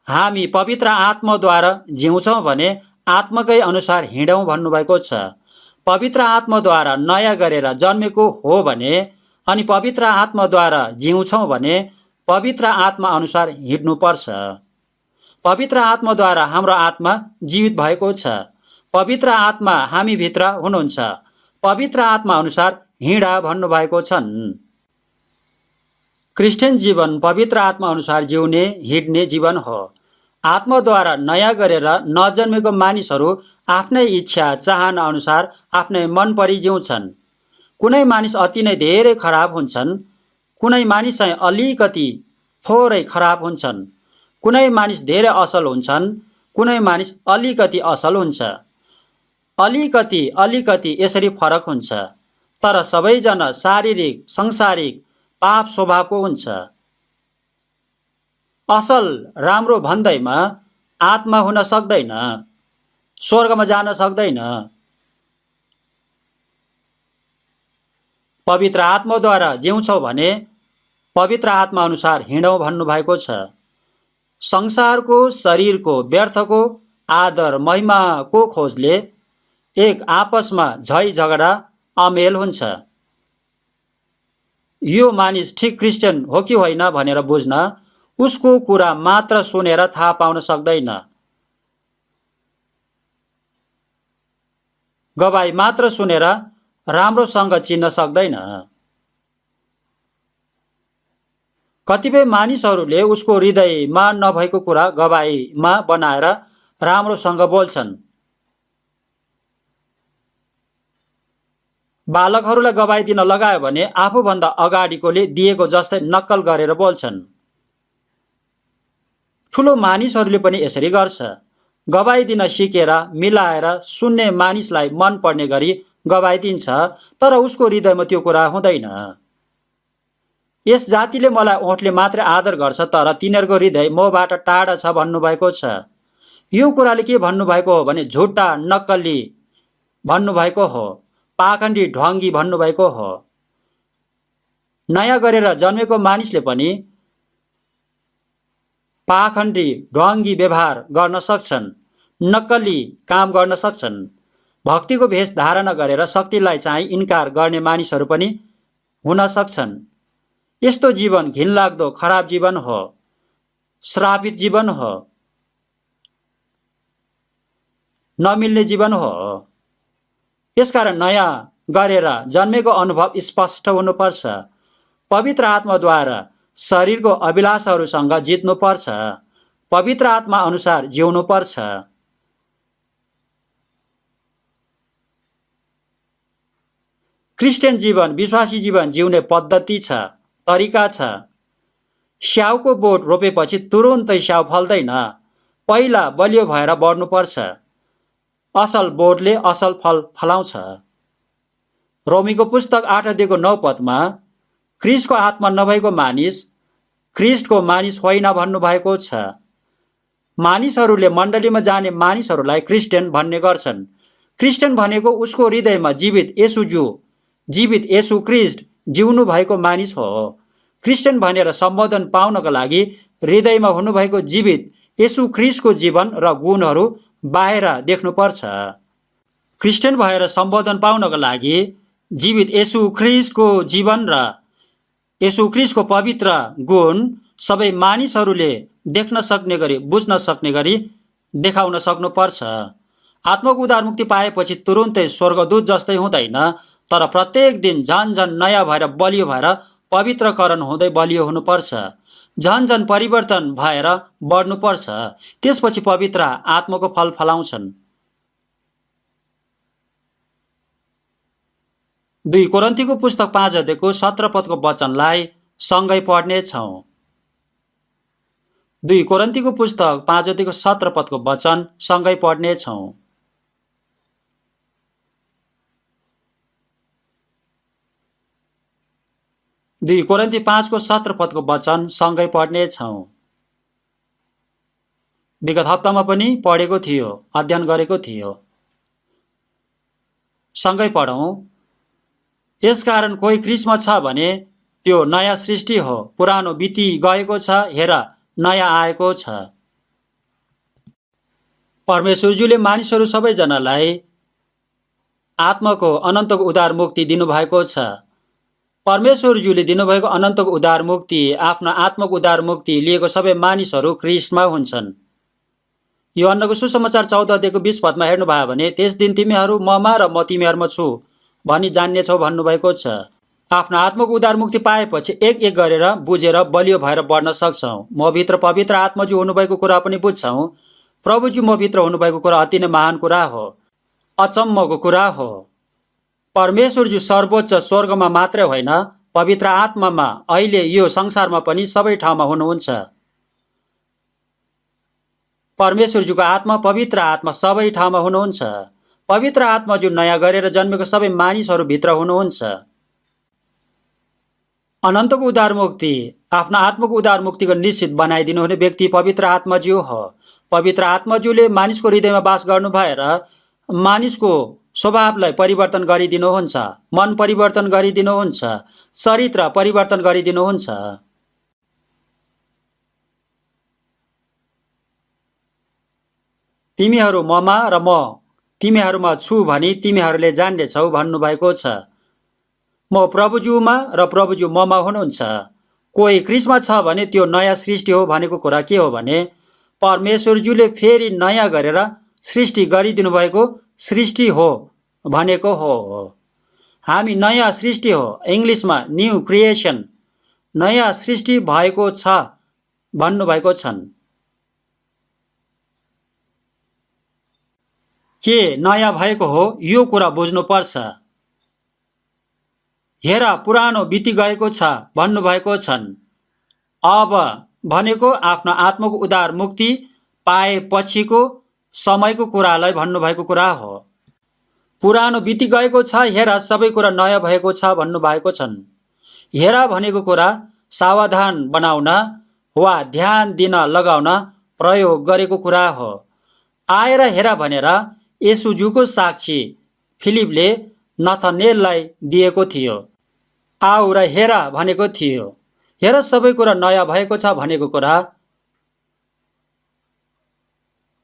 A: हामी पवित्र आत्माद्वारा जिउँछौँ भने आत्माकै अनुसार हिँडौँ भन्नुभएको छ। पवित्र आत्माद्वारा नयाँ गरेर जन्मेको हो भने अनि पवित्र आत्माद्वारा जिउँछौँ भने पवित्र आत्मा अनुसार हिँड्नुपर्छ। पवित्र आत्माद्वारा हाम्रो आत्मा जीवित भएको छ। पवित्र आत्मा हामी भित्र हुनुहुन्छ। पवित्र आत्मा अनुसार हिँड भन्नुभएको छन्। क्रिस्चियन जीवन पवित्र आत्मा अनुसार जिउने, हिँड्ने जीवन हो। आत्माद्वारा नयाँ गरेर नजन्मेको मानिसहरू आफ्नै इच्छा चाहना अनुसार आफ्नै मन परी जिउँछन्। कुनै मानिस अति नै धेरै खराब हुन्छन्, कुनै मानिस चाहिँ अलिकति थोरै खराब हुन्छन्, कुनै मानिस धेरै असल हुन्छन्, कुनै मानिस अलिकति असल हुन्छ। अलिकति यसरी फरक हुन्छ। तर सबैजना शारीरिक, सांसारिक पाप स्वभावको हुन्छ। असल, राम्रो भन्दैमा आत्मा हुन सक्दैन, स्वर्गमा जान सक्दैन। पवित्र आत्माद्वारा जिउँछौ भने पवित्र आत्मा अनुसार हिँडौँ भन्नुभएको छ। संसारको, शरीरको, व्यर्थको आदर महिमाको खोजले एक आपसमा झै झगडा अमेल हुन्छ। यो मानिस ठिक क्रिस्चियन हो कि होइन भनेर बुझ्न उसको कुरा मात्र सुनेर थाहा पाउन सक्दैन। गवाई मात्र सुनेर राम्रोसँग चिन्न सक्दैन। कतिपय मानिसहरूले उसको हृदयमा नभएको कुरा गवाईमा बनाएर राम्रोसँग बोल्छन्। बालकहरूलाई गवाई दिन लगायो भने आफूभन्दा अगाडिकोले दिएको जस्तै नक्कल गरेर बोल्छन्। ठुलो मानिसहरूले पनि यसरी गर्छ। गवाई दिन सिकेर मिलाएर सुन्ने मानिसलाई मन पर्ने गरी गवाई दिन्छ, तर उसको हृदयमा त्यो कुरा हुँदैन। यस जातिले मलाई ओठले मात्रै आदर गर्छ, तर तिनीहरूको हृदय मबाट टाढा छ भन्नुभएको छ। यो कुराले के भन्नुभएको हो भने झुट्टा, नक्कली भन्नुभएको हो, पाखण्डी, ढङ्गी भन्नुभएको हो। नयाँ गरेर जन्मेको मानिसले पनि पाखण्डी ढङ्गी व्यवहार गर्न सक्छन्, नक्कली काम गर्न सक्छन्। भक्तिको भेष धारण गरेर शक्तिलाई चाहिँ इन्कार गर्ने मानिसहरू पनि हुन सक्छन्। यस्तो जीवन घिनलाग्दो खराब जीवन हो, श्रापित जीवन हो, नमिल्ने जीवन हो। यसकारण नयाँ गरेर जन्मेको अनुभव स्पष्ट हुनुपर्छ। पवित्र आत्माद्वारा शरीरको अभिलाषाहरूसँग जित्नुपर्छ। पवित्र आत्मा अनुसार जिउनुपर्छ। क्रिस्चियन जीवन विश्वासी जीवन जिउने पद्धति छ, तरिका छ। स्याउको बोट रोपेपछि तुरुन्तै स्याउ फल्दैन। पहिला बलियो भएर बढ्नुपर्छ। असल बोटले असल फल फलाउँछ। रोमीको पुस्तक 8 अध्यायको 9 पदमा ख्रिस्टको आत्मा नभएको मानिस ख्रिस्टको मानिस होइन भन्नुभएको छ। मानिसहरूले मण्डलीमा जाने मानिसहरूलाई क्रिस्चियन भन्ने गर्छन्। क्रिस्चियन भनेको उसको हृदयमा जीवित येशू ख्रिस्ट जिउनु भएको मानिस हो। क्रिस्चियन भनेर सम्बोधन पाउनका लागि हृदयमा हुनुभएको जीवित येशू ख्रिस्टको जीवन र गुणहरू बाहिर देख्नुपर्छ। क्रिस्चियन भएर सम्बोधन पाउनका लागि जीवित येशू ख्रिस्टको जीवन र येशू ख्रिस्टको पवित्र गुण सबै मानिसहरूले देख्न सक्ने गरी, बुझ्न सक्ने गरी देखाउन सक्नुपर्छ। आत्माको उद्धार मुक्ति पाएपछि तुरुन्तै स्वर्गदूत जस्तै हुँदैन, तर प्रत्येक दिन झन झन नयाँ भएर बलियो भएर पवित्रकरण हुँदै बलियो हुनुपर्छ। झन झन परिवर्तन भएर बढ्नुपर्छ। त्यसपछि पवित्र आत्माको फल फलाउँछन्। 2 कोरिन्थीको पुस्तक 5 अध्यायको 17 पदको वचनलाई सँगै पढ्नेछौँ। 2 कोरिन्थीको पुस्तक 5 अध्यायको 17 पदको वचन सँगै पढ्नेछौँ। 2 कोरिन्थी 5 को 17 पदको वचन सँगै पढ्नेछौँ। विगत हप्तामा पनि पढेको थियो, अध्ययन गरेको थियो। सँगै पढौँ। यसकारण कोही ख्रिस्टमा छ भने त्यो नयाँ सृष्टि हो, पुरानो बिति गएको छ, हेर नयाँ आएको छ। परमेश्वरज्यूले मानिसहरू सबैजनालाई आत्माको अनन्तको उद्धार मुक्ति दिनुभएको छ। परमेश्वरज्यूले दिनुभएको अनन्तको उद्धार मुक्ति, आफ्ना आत्माको उद्धार मुक्ति लिएको सबै मानिसहरू ख्रिस्टमा हुन्छन्। यूहन्नाको सुसमाचार 14 अध्यायको 20 पदमा हेर्नुभयो भने त्यस दिन तिमीहरू ममा र म तिमीहरूमा छु भनी जान्नेछौ भन्नुभएको छ। आफ्नो आत्माको उद्धार मुक्ति पाएपछि एक एक गरेर बुझेर बलियो भएर बढ्न सक्छौँ। म भित्र पवित्र आत्माज्यू हुनुभएको कुरा पनि बुझ्छौँ। प्रभुज्यू म भित्र हुनुभएको कुरा अति नै महान कुरा हो, अचम्मको कुरा हो। परमेश्वरज्यू सर्वोच्च स्वर्गमा मात्रै होइन, पवित्र आत्मामा अहिले यो संसारमा पनि सबै ठाउँमा हुनुहुन्छ। परमेश्वरज्यूको आत्मा, पवित्र आत्मा सबै ठाउँमा हुनुहुन्छ। पवित्र आत्माज्यू नयाँ गरेर जन्मेको सबै मानिसहरू भित्र हुनुहुन्छ। अनन्तको उद्धार मुक्ति, आफ्ना आत्माको उद्धार मुक्तिको निश्चित बनाइदिनु हुने व्यक्ति पवित्र आत्माज्यू हो। पवित्र आत्माज्यूले मानिसको हृदयमा वास गर्नु भएर मानिसको स्वभावलाई परिवर्तन गरिदिनुहुन्छ, मन परिवर्तन गरिदिनुहुन्छ, चरित्र परिवर्तन गरिदिनुहुन्छ। तिमीहरू ममा र म तिमीहरूमा छु भनी तिमीहरूले जान्नेछौ भन्नुभएको छ। म प्रभुज्यूमा र प्रभुज्यू ममा हुनुहुन्छ। कोही ख्रिस्टमा छ भने त्यो नयाँ सृष्टि हो भनेको कुरा के हो भने परमेश्वरज्यूले फेरि नयाँ गरेर सृष्टि गरिदिनु भएको सृष्टि हो भनेको हो। हामी नयाँ सृष्टि हो, इङ्ग्लिसमा न्यू क्रिएसन, नयाँ सृष्टि भएको छ भन्नुभएको छन्। के नयाँ भएको हो यो कुरा बुझ्नुपर्छ। हेर पुरानो बिति गएको छ भन्नुभएको छन्। अब भनेको आफ्नो आत्माको उद्धार मुक्ति पाएपछिको समयको कुरालाई भन्नुभएको कुरा हो। पुरानो बिति गएको छ, हेर सबै कुरा नयाँ भएको छ भन्नुभएको छन्। हेर भनेको कुरा सावधान बनाउन वा ध्यान दिन लगाउन प्रयोग गरेको कुरा हो। आएर हेर भनेर येशूज्यूको साक्षी फिलिपले नथानेललाई दिएको थियो। आऊ र हेर भनेको थियो। हेर सबै कुरा नयाँ भएको छ भनेको कुरा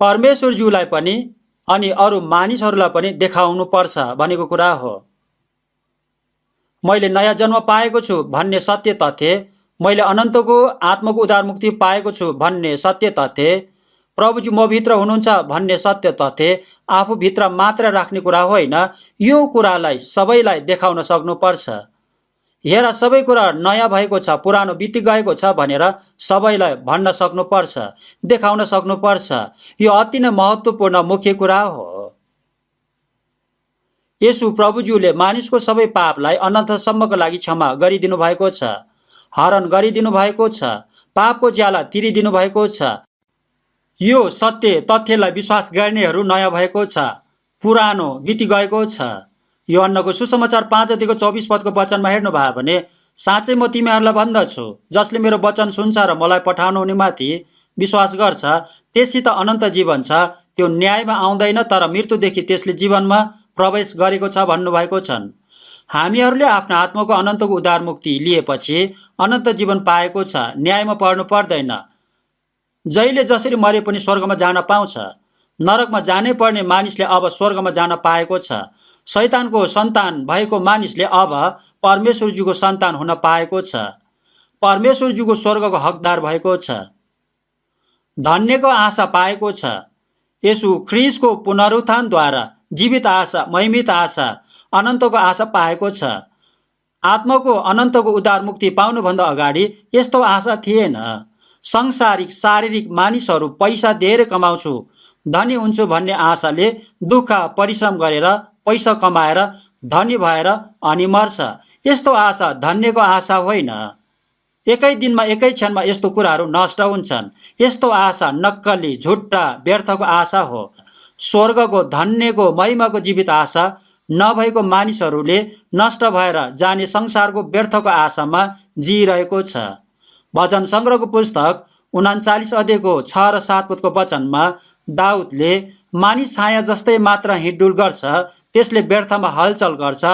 A: परमेश्वरज्यूलाई पनि अनि अरू मानिसहरूलाई पनि देखाउनु पर्छ भनेको कुरा हो। मैले नयाँ जन्म पाएको छु भन्ने सत्य तथ्य, मैले अनन्तको आत्माको उद्धारमुक्ति पाएको छु भन्ने सत्य तथ्य, प्रभुजी म भित्र हुनुहुन्छ भन्ने सत्य तथ्य आफूभित्र मात्र राख्ने कुरा होइन, यो कुरालाई सबैलाई देखाउन सक्नुपर्छ। हेर, सबै कुरा नयाँ भएको छ, पुरानो बिति गएको छ भनेर सबैलाई भन्न सक्नुपर्छ, देखाउन सक्नुपर्छ। यो अति नै महत्त्वपूर्ण मुख्य कुरा हो। येशू प्रभुज्यूले मानिसको सबै पापलाई अनन्तसम्मको लागि क्षमा गरिदिनु भएको छ, हरण गरिदिनु भएको छ, पापको ज्याला तिरिदिनु भएको छ। यो सत्य तथ्यलाई विश्वास गर्नेहरू नयाँ भएको छ, पुरानो बिति गएको छ। यूहन्नाको सुसमाचार 5:24 वचनमा हेर्नु भयो भने, साँच्चै म तिमीहरूलाई भन्दछु, जसले मेरो वचन सुन्छ र मलाई पठाउनु हुनेमाथि विश्वास गर्छ त्यससित अनन्त जीवन छ, त्यो न्यायमा आउँदैन तर मृत्युदेखि त्यसले जीवनमा प्रवेश गरेको छ भन्नुभएको छन्। हामीहरूले आफ्नो आत्माको अनन्तको उद्धारमुक्ति लिएपछि अनन्त जीवन पाएको छ, न्यायमा पर्नु पर्दैन। जहिले जसरी मरे पनि स्वर्गमा जान पाउँछ। नरकमा जानै पर्ने मानिसले अब स्वर्गमा जान पाएको छ। शैतानको सन्तान भएको मानिसले अब परमेश्वरज्यूको सन्तान हुन पाएको छ, परमेश्वरज्यूको स्वर्गको हकदार भएको छ, धन्यको आशा पाएको छ। येशू ख्रीष्टको पुनरुत्थानद्वारा जीवित आशा, महिमित आशा, अनन्तको आशा पाएको छ। आत्माको अनन्तको उद्धारमुक्ति पाउनुभन्दा अगाडि यस्तो आशा थिएन। सांसारिक शारीरिक मानिसहरू पैसा धेरै कमाउँछु, धनी हुन्छु भन्ने आशाले दुःख परिश्रम गरेर पैसा कमाएर धनी भएर अनि मर्छ। यस्तो आशा धन्यको आशा होइन। एकै दिनमा एकै क्षणमा यस्तो कुराहरू नष्ट हुन्छन्। यस्तो आशा नक्कली, झुट्टा, व्यर्थको आशा हो। स्वर्गको, धन्यको, महिमाको जीवित आशा नभएको मानिसहरूले नष्ट भएर जाने संसारको व्यर्थको आशामा जिइरहेको छ। भजन सङ्ग्रहको पुस्तक 39:6 र 7 वचनमा दाउदले, मानिस छाया जस्तै मात्र हिँडडुल गर्छ, त्यसले व्यर्थमा हलचल गर्छ,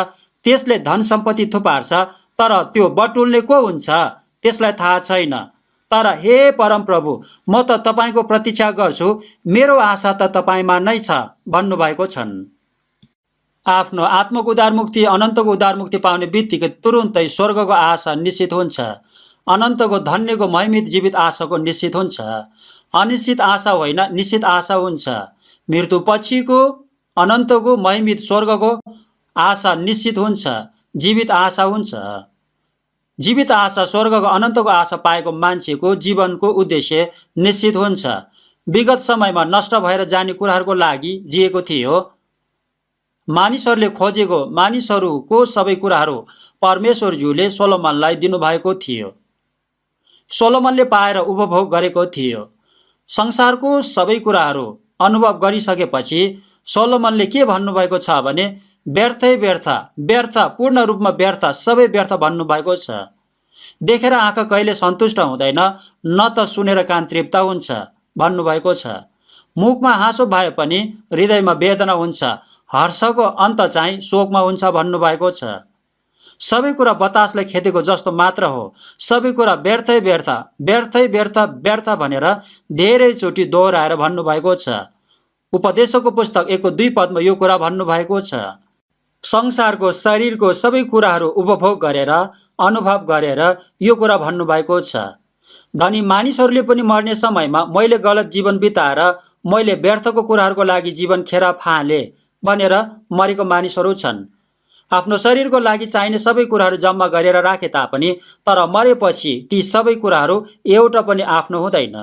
A: त्यसले धन सम्पत्ति थुपार्छ, तर त्यो बटुल्ने को हुन्छ त्यसलाई थाहा छैन। तर हे परमप्रभु, म त तपाईँको प्रतीक्षा गर्छु, मेरो आशा त तपाईँमा नै छ भन्नुभएको छन्। आफ्नो आत्माको उद्धारमुक्ति, अनन्तको उद्धारमुक्ति पाउने बित्तिकै तुरुन्तै स्वर्गको आशा निश्चित हुन्छ। अनन्तको, धन्यको, महिमित जीवित आशाको निश्चित हुन्छ। अनिश्चित आशा होइन, निश्चित आशा हुन्छ। मृत्यु पछिको अनन्तको, महिमित स्वर्गको आशा निश्चित हुन्छ, जीवित आशा हुन्छ। जीवित आशा, स्वर्गको अनन्तको आशा पाएको मान्छेको जीवनको उद्देश्य निश्चित हुन्छ। विगत समयमा नष्ट भएर जाने कुराहरूको लागि जिएको थियो। मानिसहरूले खोजेको, मानिसहरूको सबै कुराहरू परमेश्वरज्यूले सोलोमनलाई दिनुभएको थियो। सोलोमनले पाएर उपभोग गरेको थियो। संसारको सबै कुराहरू अनुभव गरिसकेपछि सोलोमनले के भन्नुभएको छ भने, व्यर्थै व्यर्थ, व्यर्थ, पूर्ण रूपमा व्यर्थ, सबै व्यर्थ भन्नुभएको छ। देखेर आँखा कहिले सन्तुष्ट हुँदैन, न त सुनेर कान तृप्त हुन्छ भन्नुभएको छ। मुखमा हाँसो भए पनि हृदयमा वेदना हुन्छ, हर्षको अन्त चाहिँ शोकमा हुन्छ भन्नुभएको छ। सबै कुरा बतासले खेदेको जस्तो मात्र हो, सबै कुरा व्यर्थै व्यर्थ, व्यर्थै व्यर्थ, व्यर्थ भनेर धेरैचोटि दोहोऱ्याएर भन्नुभएको छ। उपदेशको पुस्तक 1:2 यो कुरा भन्नुभएको छ। संसारको, शरीरको सबै कुराहरू उपभोग गरेर, अनुभव गरेर यो कुरा भन्नुभएको छ। धनी मानिसहरूले पनि मर्ने समयमा मैले गलत जीवन बिताएर मैले व्यर्थको कुराहरूको लागि जीवन खेर फाले भनेर मरेको मानिसहरू छन्। आफ्नो शरीरको लागि चाहिने सबै कुराहरू जम्मा गरेर राखे तापनि तर मरेपछि ती सबै कुराहरू एउटा पनि आफ्नो हुँदैन।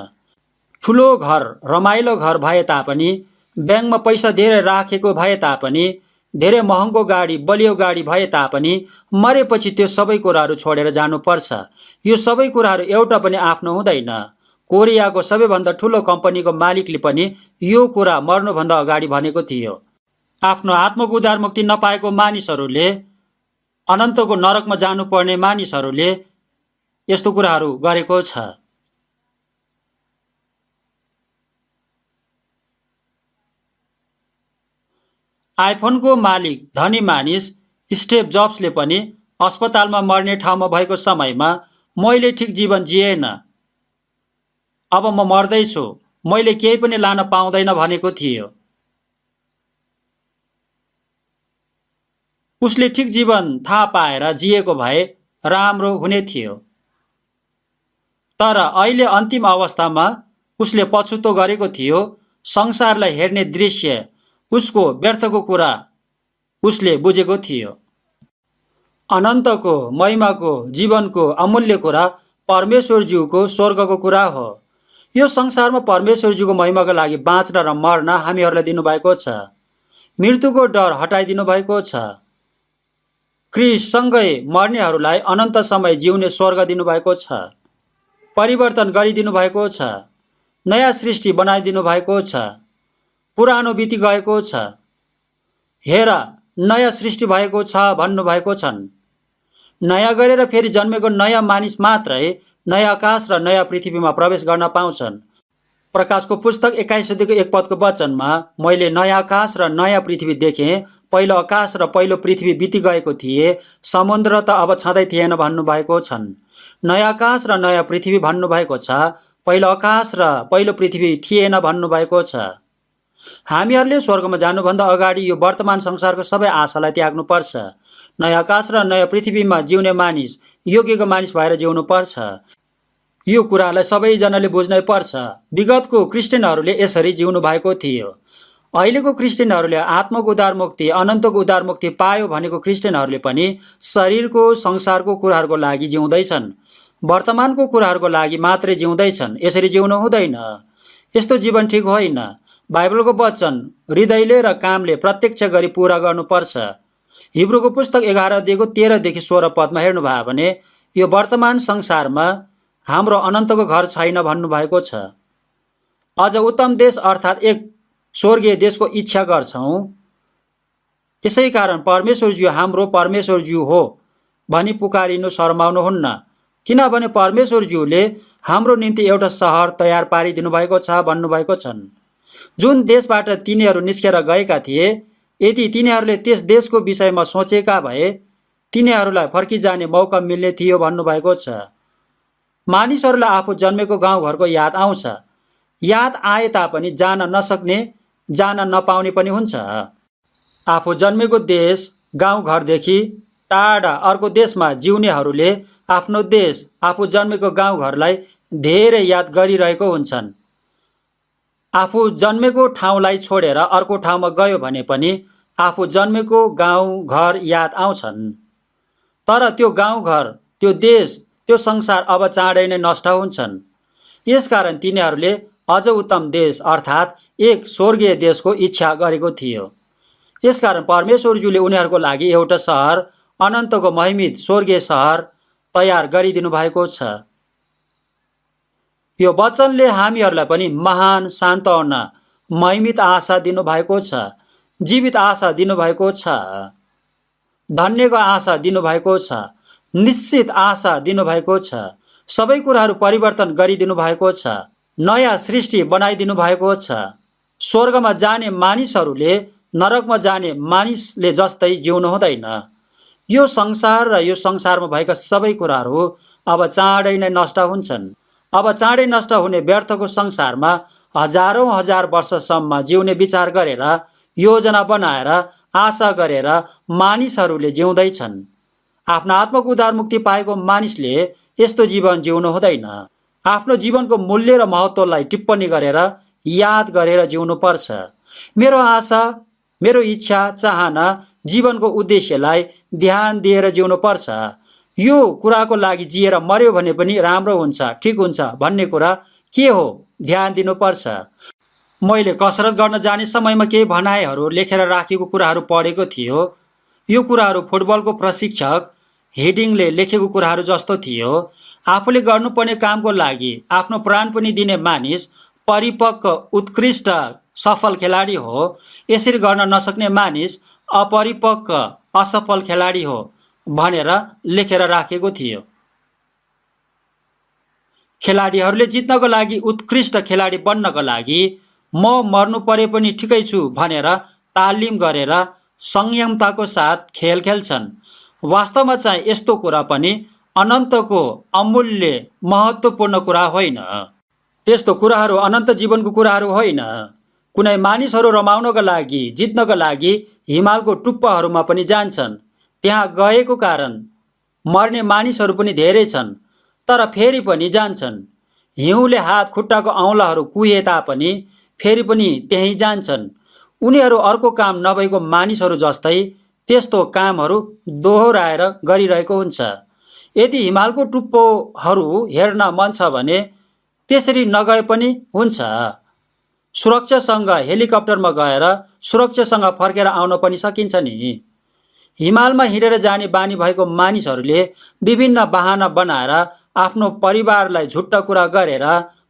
A: ठुलो घर, रमाइलो घर भए तापनि, ब्याङ्कमा पैसा धेरै राखेको भए तापनि, धेरै महँगो गाडी, बलियो गाडी भए तापनि मरेपछि त्यो सबै कुराहरू छोडेर जानुपर्छ। यो सबै कुराहरू एउटा पनि आफ्नो हुँदैन। कोरियाको सबैभन्दा ठुलो कम्पनीको मालिकले पनि यो कुरा मर्नुभन्दा अगाडि भनेको थियो। आफ्नो आत्माको उद्धारमुक्ति नपाएको मानिसहरूले, अनन्तको नरकमा जानुपर्ने मानिसहरूले यस्तो कुराहरू गरेको छ। आइफोनको मालिक धनी मानिस स्टिभ जब्सले पनि अस्पतालमा मर्ने ठाउँमा भएको समयमा मैले ठिक जीवन जिएन, अब म मर्दैछु, मैले केही पनि लान पाउँदैन भनेको थियो। उसले ठिक जीवन थाहा पाएर जिएको भए राम्रो हुने थियो। तर अहिले अन्तिम अवस्थामा उसले पछुतो गरेको थियो। संसारलाई हेर्ने दृश्य, उसको व्यर्थको कुरा उसले बुझेको थियो। अनन्तको, महिमाको, जीवनको अमूल्य कुरा परमेश्वरज्यूको स्वर्गको कुरा हो। यो संसारमा परमेश्वरज्यूको महिमाको लागि बाँच्न र मर्न हामीहरूलाई दिनुभएको छ। मृत्युको डर हटाइदिनु भएको छ। ख्रीष्टसँगै मर्नेहरूलाई अनन्त समय जिउने स्वर्ग दिनुभएको छ। परिवर्तन गरिदिनु भएको छ। नयाँ सृष्टि बनाइदिनु भएको छ। पुरानो बिति गएको छ, हेर नयाँ सृष्टि भएको छ भन्नुभएको छन्। नयाँ गरेर फेरि जन्मेको नयाँ मानिस मात्रै नयाँ आकाश र नयाँ पृथ्वीमा प्रवेश गर्न पाउँछन्। प्रकाशको पुस्तक 21 अध्यायको 1 पदको वचनमा मैले नयाँ आकाश र नयाँ पृथ्वी देखेँ, पहिलो आकाश र पहिलो पृथ्वी बिति गएको थिए, समुद्र त अब छँदै थिएन भन्नुभएको छन्। नयाँ आकाश र नयाँ पृथ्वी भन्नुभएको छ, पहिलो आकाश र पहिलो पृथ्वी थिएन भन्नुभएको छ। हामीहरूले स्वर्गमा जानुभन्दा अगाडि यो वर्तमान संसारको सबै आशालाई त्याग्नुपर्छ। नयाँ आकाश र नयाँ पृथ्वीमा जिउने मानिस योग्यको मानिस भएर जिउनु पर्छ। यो कुरालाई सबैजनाले बुझ्नै पर्छ। विगतको क्रिस्चियनहरूले यसरी जिउनु भएको थियो। अहिलेको क्रिस्चियनहरूले आत्माको उद्धार मुक्ति, अनन्तको उद्धार मुक्ति पायो भनेको क्रिस्चियनहरूले पनि शरीरको संसारको कुराहरूको लागि जिउँदैछन्। वर्तमानको कुराहरूको लागि मात्रै जिउँदैछन्। यसरी जिउनु हुँदैन। यस्तो जीवन ठिक होइन। बाइबलको वचन हृदयले र कामले प्रत्यक्ष गरी पूरा गर्नुपर्छ। हिब्रूको पुस्तक 11 अध्यायको 13 देखि 16 पदमा हेर्नुभयो भने यो वर्तमान संसारमा हाम्रो अनन्तको घर छैन भन्नुभएको छ। अझ उत्तम देश अर्थात् एक स्वर्गीय देशको इच्छा गर्छौँ। यसै कारण परमेश्वरज्यू हाम्रो परमेश्वरज्यू हो भनी पुकारिनु शर्माउनुहुन्न, किनभने परमेश्वरज्यूले हाम्रो निम्ति एउटा सहर तयार पारिदिनु भएको छ भन्नुभएको छन्। जुन देशबाट तिनीहरू निस्केर गएका थिए, यदि तिनीहरूले त्यस देशको विषयमा सोचेका भए तिनीहरूलाई फर्किजाने मौका मिल्ने थियो भन्नुभएको छ। मानिसहरूलाई आफू जन्मेको गाउँघरको याद आउँछ। याद आए तापनि जान नसक्ने, जान नपाउने पनि हुन्छ। आफू जन्मेको देश गाउँघरदेखि टाढा अर्को देशमा जिउनेहरूले आफ्नो देश, आफू जन्मेको गाउँघरलाई धेरै याद गरिरहेको हुन्छन्। आफू जन्मेको ठाउँलाई छोडेर अर्को ठाउँमा गयो भने पनि आफू जन्मेको गाउँ घर याद आउँछन्। तर त्यो गाउँघर, त्यो देश, त्यो संसार अब चाँडै नै नष्ट हुन्छन्। यसकारण तिनीहरूले अझ उत्तम देश अर्थात् एक स्वर्गीय देशको इच्छा गरेको थियो। यसकारण परमेश्वरज्यूले उनीहरूको लागि एउटा सहर, अनन्तको महिमित स्वर्गीय सहर तयार गरिदिनु भएको छ। यो वचनले हामीहरूलाई पनि महान सान्त्वना, महिमित आशा दिनुभएको छ, जीवित आशा दिनुभएको छ, धन्यको आशा दिनुभएको छ, निश्चित आशा दिनुभएको छ। सबै कुराहरू परिवर्तन गरिदिनु भएको छ। नयाँ सृष्टि बनाइदिनु भएको छ। स्वर्गमा जाने मानिसहरूले नरकमा जाने मानिसले जस्तै जिउनु हुँदैन। यो संसार र यो संसारमा भएका सबै कुराहरू अब चाँडै नै नष्ट हुन्छन्। अब चाँडै नष्ट हुने व्यर्थको संसारमा हजारौँ हजार वर्षसम्म जिउने विचार गरेर, योजना बनाएर, आशा गरेर मानिसहरूले जिउँदैछन्। आफ्नो आत्माको उद्धार मुक्ति पाएको मानिसले यस्तो जीवन जिउनु हुँदैन। आफ्नो जीवनको मूल्य र महत्त्वलाई टिप्पणी गरेर, याद गरेर जिउनु पर्छ। मेरो आशा, मेरो इच्छा, चाहना, जीवनको उद्देश्यलाई ध्यान दिएर जिउनु पर्छ। यो कुराको लागि जिएर मर्यो भने पनि राम्रो हुन्छ, ठिक हुन्छ भन्ने कुरा के हो, ध्यान दिनुपर्छ। मैले कसरत गर्न जाने समयमा केही भनाइहरू लेखेर राखेको कुराहरू पढेको थियो। यो कुराहरू फुटबलको प्रशिक्षक हेडिङले लेखेको कुराहरू जस्तो थियो। आफूले गर्नुपर्ने कामको लागि आफ्नो प्राण पनि दिने मानिस परिपक्व, उत्कृष्ट, सफल खेलाडी हो। यसरी गर्न नसक्ने मानिस अपरिपक्व, असफल खेलाडी हो भनेर लेखेर राखेको थियो। खेलाडीहरूले जित्नको लागि, उत्कृष्ट खेलाडी बन्नको लागि म मर्नु परे पनि ठिकै छु भनेर तालिम गरेर संयमताको साथ खेल खेल्छन्। वास्तवमा चाहिँ यस्तो कुरा पनि अनन्तको अमूल्य, महत्त्वपूर्ण कुरा होइन। त्यस्तो कुराहरू अनन्त जीवनको कुराहरू होइन। कुनै मानिसहरू रमाउनका लागि, जित्नका लागि हिमालको टुप्पाहरूमा पनि जान्छन्। त्यहाँ गएको कारण मर्ने मानिसहरू पनि धेरै छन्, तर फेरि पनि जान्छन्। हिउँले हात खुट्टाको औँलाहरू कुहे तापनि फेरि पनि त्यहीँ जान्छन्। उनीहरू अर्को काम नभएको मानिसहरू जस्तै त्यस्तो कामहरू दोहोऱ्याएर गरिरहेको हुन्छ। यदि हिमालको टुप्पोहरू हेर्न मन छ भने त्यसरी नगए पनि हुन्छ। सुरक्षासँग हेलिकप्टरमा गएर सुरक्षासँग फर्केर आउन पनि सकिन्छ नि। हिमालमा हिँडेर जाने बानी भएको मानिसहरूले विभिन्न बहाना बनाएर आफ्नो परिवारलाई झुट्टा कुरा गरेर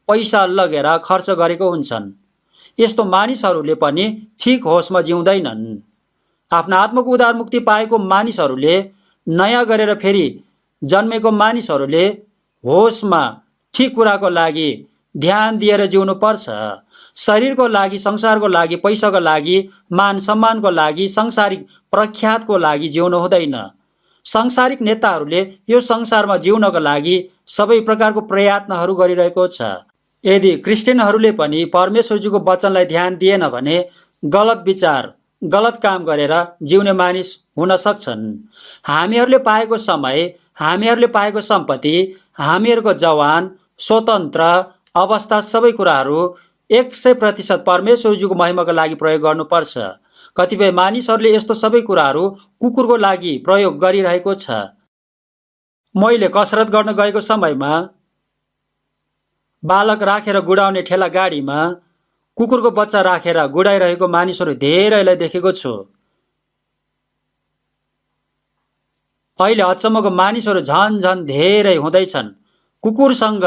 A: पैसा लगेर खर्च गरेको हुन्छन्। यस्तो मानिसहरूले पनि ठिक होसमा जिउँदैनन्। आफ्ना आत्माको उद्धार मुक्ति पाएको मानिसहरूले, नयाँ गरेर फेरि जन्मेको मानिसहरूले होसमा ठिक कुराको लागि ध्यान दिएर जिउनु पर्छ। शरीरको लागि, संसारको लागि, पैसाको लागि, मान सम्मानको लागि, सांसारिक प्रख्यातको लागि जिउनु हुँदैन। सांसारिक नेताहरूले यो संसारमा जिउनको लागि सबै प्रकारको प्रयत्नहरू गरिरहेको छ। यदि क्रिस्चियनहरूले पनि परमेश्वरजीको वचनलाई ध्यान दिएन भने गलत विचार, गलत काम गरेर जिउने मानिस हुन सक्छन्। हामीहरूले पाएको समय, हामीहरूले पाएको सम्पत्ति, हामीहरूको जवान, स्वतन्त्र अवस्था, सबै कुराहरू 100% परमेश्वरजीको महिमाको लागि प्रयोग गर्नुपर्छ। कतिपय मानिसहरूले यस्तो सबै कुराहरू कुकुरको लागि प्रयोग गरिरहेको छ। मैले कसरत गर्न गएको समयमा बालक राखेर गुडाउने ठेला गाडीमा कुकुरको बच्चा राखेर गुडाइरहेको मानिसहरू धेरैलाई देखेको छु। अहिले अचम्मको मानिसहरू झन धेरै हुँदैछन्। कुकुरसँग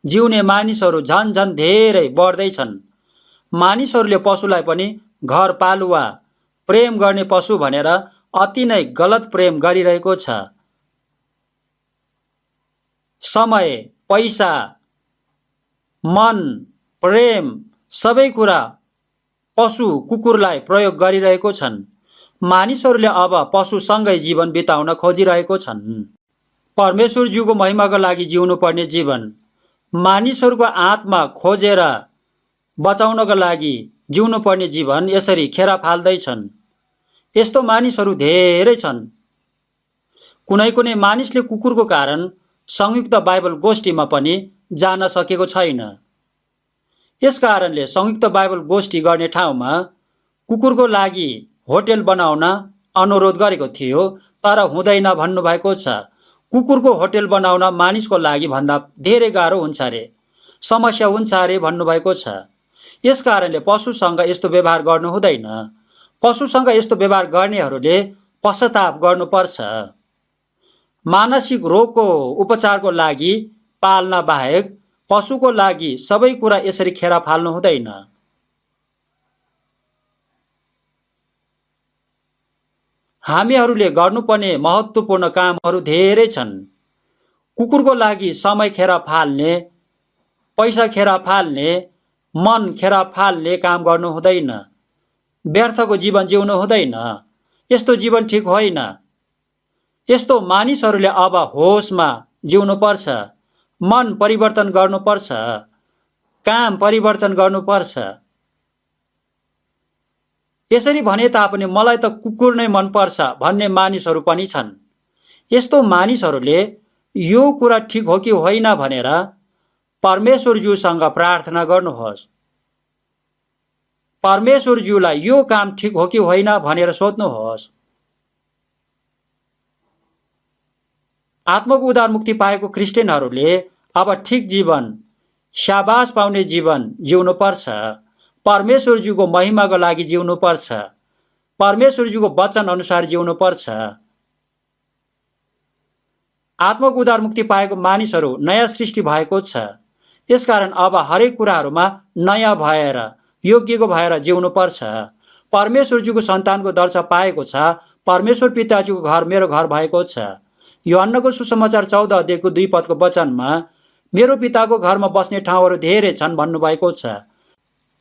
A: जिउने मानिसहरू झन धेरै बढ्दैछन्। मानिसहरूले पशुलाई पनि घर पालुवा प्रेम गर्ने पशु भनेर अति नै गलत प्रेम गरिरहेको छ। समय, पैसा, मन, प्रेम सबै कुरा पशु कुकुरलाई प्रयोग गरिरहेको छन्। मानिसहरूले अब पशुसँगै जीवन बिताउन खोजिरहेको छन्। परमेश्वरज्यूको महिमाको लागि जिउनु पर्ने जीवन, मानिसहरूको आत्मा खोजेर बचाउनका लागि जिउनु पर्ने जीवन यसरी खेर फाल्दैछन्। यस्तो मानिसहरू धेरै छन्। कुनै मानिसले कुकुरको कारण संयुक्त बाइबल गोष्ठीमा पनि जान सकेको छैन। यस कारणले संयुक्त बाइबल गोष्ठी गर्ने ठाउँमा कुकुरको लागि होटेल बनाउन अनुरोध गरेको थियो, तर हुँदैन भन्नुभएको छ। कुकुरको होटेल बनाउन मानिसको लागि भन्दा धेरै गाह्रो हुन्छ अरे, समस्या हुन्छ अरे भन्नुभएको छ। यस कारणले पशुसँग यस्तो व्यवहार गर्नु हुँदैन। पशुसँग यस्तो व्यवहार गर्नेहरूले पश्चाताप गर्नुपर्छ। मानसिक रोगको उपचारको लागि पाल्न बाहेक पशुको लागि सबै कुरा यसरी खेर फाल्नु हुँदैन। हामीहरूले गर्नुपर्ने महत्त्वपूर्ण कामहरू धेरै छन्। कुकुरको लागि समय खेर फाल्ने, पैसा खेर फाल्ने, मन खेर फाल्ने काम गर्नु हुँदैन। व्यर्थको जीवन जिउनु हुँदैन। यस्तो जीवन ठिक होइन। यस्तो मानिसहरूले अब होसमा जिउनु पर्छ। मन परिवर्तन गर्नुपर्छ। काम परिवर्तन गर्नुपर्छ। यसरी भने तापनि मलाई त कुकुर नै मनपर्छ भन्ने मानिसहरू पनि छन्। यस्तो मानिसहरूले यो कुरा ठिक हो कि होइन भनेर परमेश्वरज्यूसँग प्रार्थना गर्नुहोस्। परमेश्वरज्यूलाई यो काम ठिक हो कि होइन भनेर सोध्नुहोस्। आत्माको उद्धार मुक्ति पाएको क्रिस्चियनहरूले अब ठिक जीवन, शाबास पाउने जीवन जिउनु पर्छ। परमेश्वरज्यूको महिमाको लागि जिउनु पर्छ। परमेश्वरज्यूको वचन अनुसार जिउनु पर्छ। आत्माको उद्धार मुक्ति पाएको मानिसहरू नयाँ सृष्टि भएको छ। यसकारण अब हरेक कुराहरूमा नयाँ भएर, योग्यको भएर जिउनु पर्छ। परमेश्वरज्यूको सन्तानको दर्जा पाएको छ। परमेश्वर पिताजीको घर मेरो घर भएको छ। यूहन्नाको सुसमाचार 14 अध्यायको 2 पदको वचनमा मेरो पिताको घरमा बस्ने ठाउँहरू धेरै छन् भन्नुभएको छ।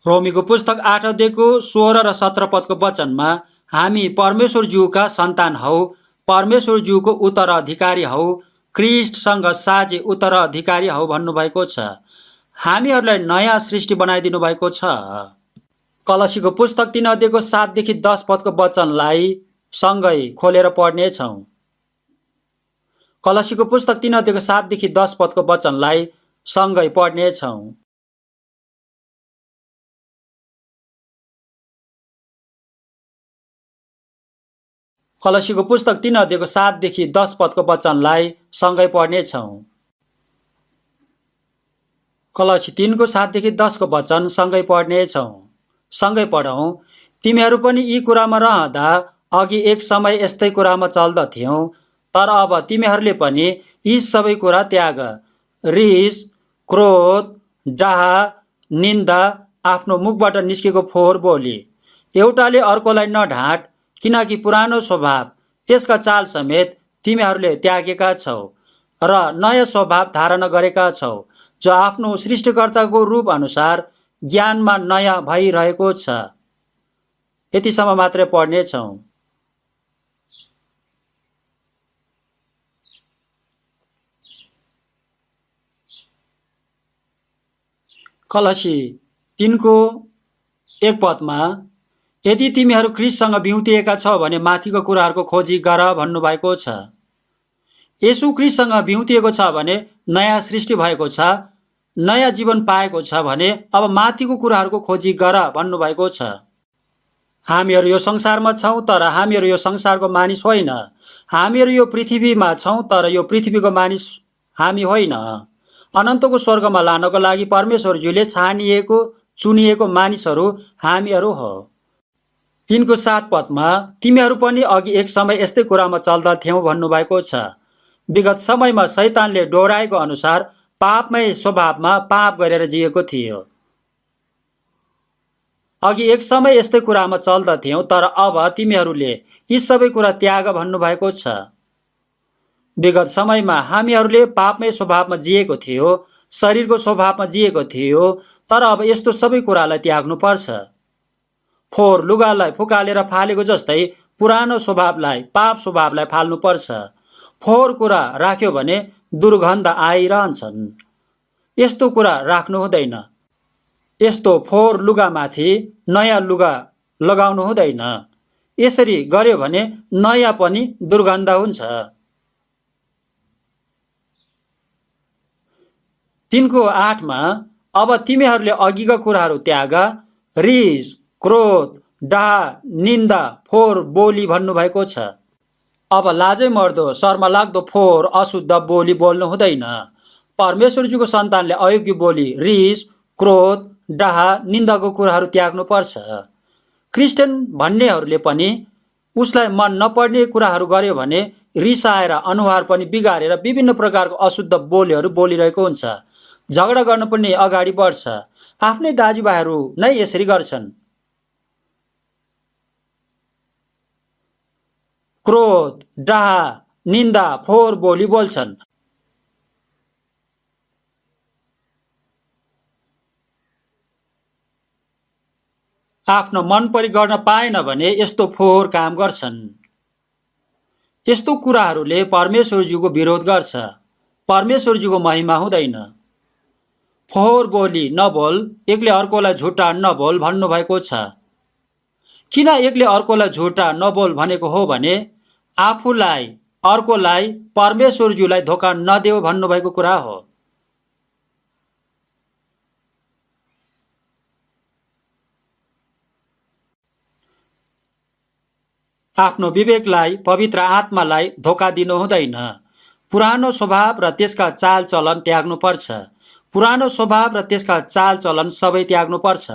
A: रोमीको पुस्तक 8 अध्यायको 16 र 17 पदको वचनमा हामी परमेश्वरज्यूका सन्तान हौ, परमेश्वरज्यूको उत्तराधिकारी हौ, ख्रीष्टसँग साझे उत्तराधिकारी हौ भन्नुभएको छ। हामीहरूलाई नयाँ सृष्टि बनाइदिनु भएको छ। कलसीको पुस्तक 3:7 पदको वचनलाई सँगै खोलेर पढ्नेछौँ। कलसीको पुस्तक 3:7 पदको वचनलाई सँगै पढ्नेछौँ। कलसीको पुस्तक 3:7 पदको वचनलाई सँगै पढ्नेछौँ। कलसी 3:7 को वचन सँगै पढ्नेछौँ। सँगै पढौँ। तिमीहरू पनि यी कुरामा रहँदा अघि एक समय यस्तै कुरामा चल्दथ्यौ, तर अब तिमीहरूले पनि यी सबै कुरा त्याग, रिस, क्रोध, डाहा, निन्दा, आफ्नो मुखबाट निस्केको फोहोर बोली, एउटाले अर्कोलाई नढाँट, किनकि पुरानो स्वभाव त्यसका चाल समेत तिमीहरूले त्यागेका छौ र नयाँ स्वभाव धारण गरेका छौ, जो आफ्नो सृष्टिकर्ताको रूप अनुसार ज्ञानमा नयाँ भइरहेको छ। यतिसम्म मात्रै पढ्नेछौँ। कलसी 3:1 पदमा यदि तिमीहरू ख्रिस्टसँग बिउतिएका छौ भने माथिको कुराहरूको खोजी गर भन्नुभएको छ। यसु ख्रिस्टसँग बिउतिएको छ भने नयाँ सृष्टि भएको छ, नयाँ जीवन पाएको छ भने अब माथिको कुराहरूको खोजी गर भन्नुभएको छ। हामीहरू यो संसारमा छौँ तर हामीहरू यो संसारको मानिस होइन। हामीहरू यो पृथ्वीमा छौँ तर यो पृथ्वीको मानिस हामी होइन। अनन्तको स्वर्गमा लानको लागि परमेश्वरज्यूले छानिएको चुनिएको मानिसहरू हामीहरू हो। 3:7 पदमा तिमीहरू पनि अघि एक समय यस्तै कुरामा चल्दथ्यौ भन्नुभएको छ। विगत समयमा शैतानले डोराएको अनुसार पापमय स्वभावमा पाप गरेर जिएको थियो। अघि एक समय यस्तै कुरामा चल्दथ्यौ, तर अब तिमीहरूले यी सबै कुरा त्याग भन्नुभएको छ। विगत समयमा हामीहरूले पापमय स्वभावमा जिएको थियो, शरीरको स्वभावमा जिएको थियो, तर अब यस्तो सबै कुरालाई त्याग्नु पर्छ। फोहोर लुगालाई फुकालेर फालेको जस्तै पुरानो स्वभावलाई, पाप स्वभावलाई फाल्नु पर्छ। फोहोर कुरा राख्यो भने दुर्गन्ध आइरहन्छन्। यस्तो कुरा राख्नु हुँदैन। यस्तो फोहोर लुगामाथि नयाँ लुगा लगाउनु हुँदैन। यसरी गर्यो भने नयाँ पनि दुर्गन्ध हुन्छ। 3:8मा अब तिमीहरूले अघिका कुराहरू त्याग, रिस, क्रोध, डाहा, निन्दा, फोहोर बोली भन्नुभएको छ। अब लाजै मर्दो शर्मा लाग्दो फोहोर अशुद्ध बोली बोल्नु हुँदैन। परमेश्वरजीको सन्तानले अयोग्य बोली, रिस, क्रोध, डाहा, निन्दाको कुराहरू त्याग्नु पर्छ। क्रिस्चियन भन्नेहरूले पनि उसलाई मन नपर्ने कुराहरू गर्यो भने रिसाएर अनुहार पनि बिगारेर विभिन्न प्रकारको अशुद्ध बोलीहरू बोलिरहेको हुन्छ। झगडा गर्न पनि अगाडि बढ्छ। आफ्नै दाजुभाइहरू नै यसरी गर्छन्। क्रोध, डाहा, निन्दा, फोहोर बोली बोल्छन्। आफ्नो मन परी गर्न पाएन भने यस्तो फोहोर काम गर्छन्। यस्तो कुराहरूले परमेश्वरज्यूको विरोध गर्छ। परमेश्वरज्यूको महिमा हुँदैन। फोहोर बोली नबोल, एकले अर्कोलाई झुटा नबोल भन्नुभएको छ। किन एकले अर्कोलाई झुटा नबोल भनेको हो भने आफूलाई अर्कोलाई परमेश्वरज्यूलाई धोका नदेऊ भन्नुभएको कुरा हो। आफ्नो विवेकलाई, पवित्र आत्मालाई धोका दिनु हुँदैन। पुरानो स्वभाव र त्यसका चाल चलन त्याग्नु पर्छ। पुरानो स्वभाव र त्यसका चाल चलन सबै त्याग्नु पर्छ।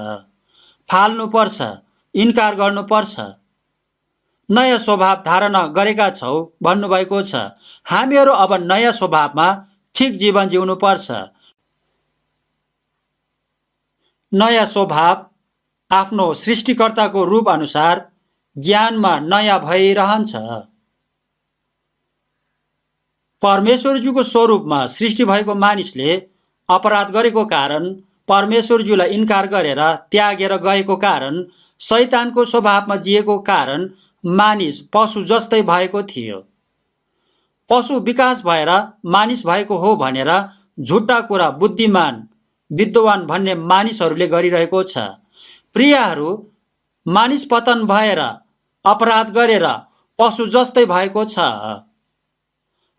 A: फाल्नु पर्छ, इन्कार गर्नु पर्छ। नयाँ स्वभाव धारण गरेका छौ भन्नुभएको छ। हामीहरू अब नयाँ स्वभावमा ठिक जीवन जिउनु पर्छ। नयाँ स्वभाव आफ्नो सृष्टिकर्ताको रूप अनुसार ज्ञानमा नयाँ भइरहन्छ। परमेश्वरज्यूको स्वरूपमा सृष्टि भएको मानिसले अपराध गरेको कारण, परमेश्वरज्यूलाई इन्कार गरेर त्यागेर गएको कारण, शैतानको स्वभावमा जिएको कारण मानिस पशु जस्तै भएको थियो। पशु विकास भएर मानिस भएको हो भनेर झुट्टा कुरा बुद्धिमान विद्वान भन्ने मानिसहरूले गरिरहेको छ। प्रियहरू, मानिस पतन भएर अपराध गरेर पशु जस्तै भएको छ।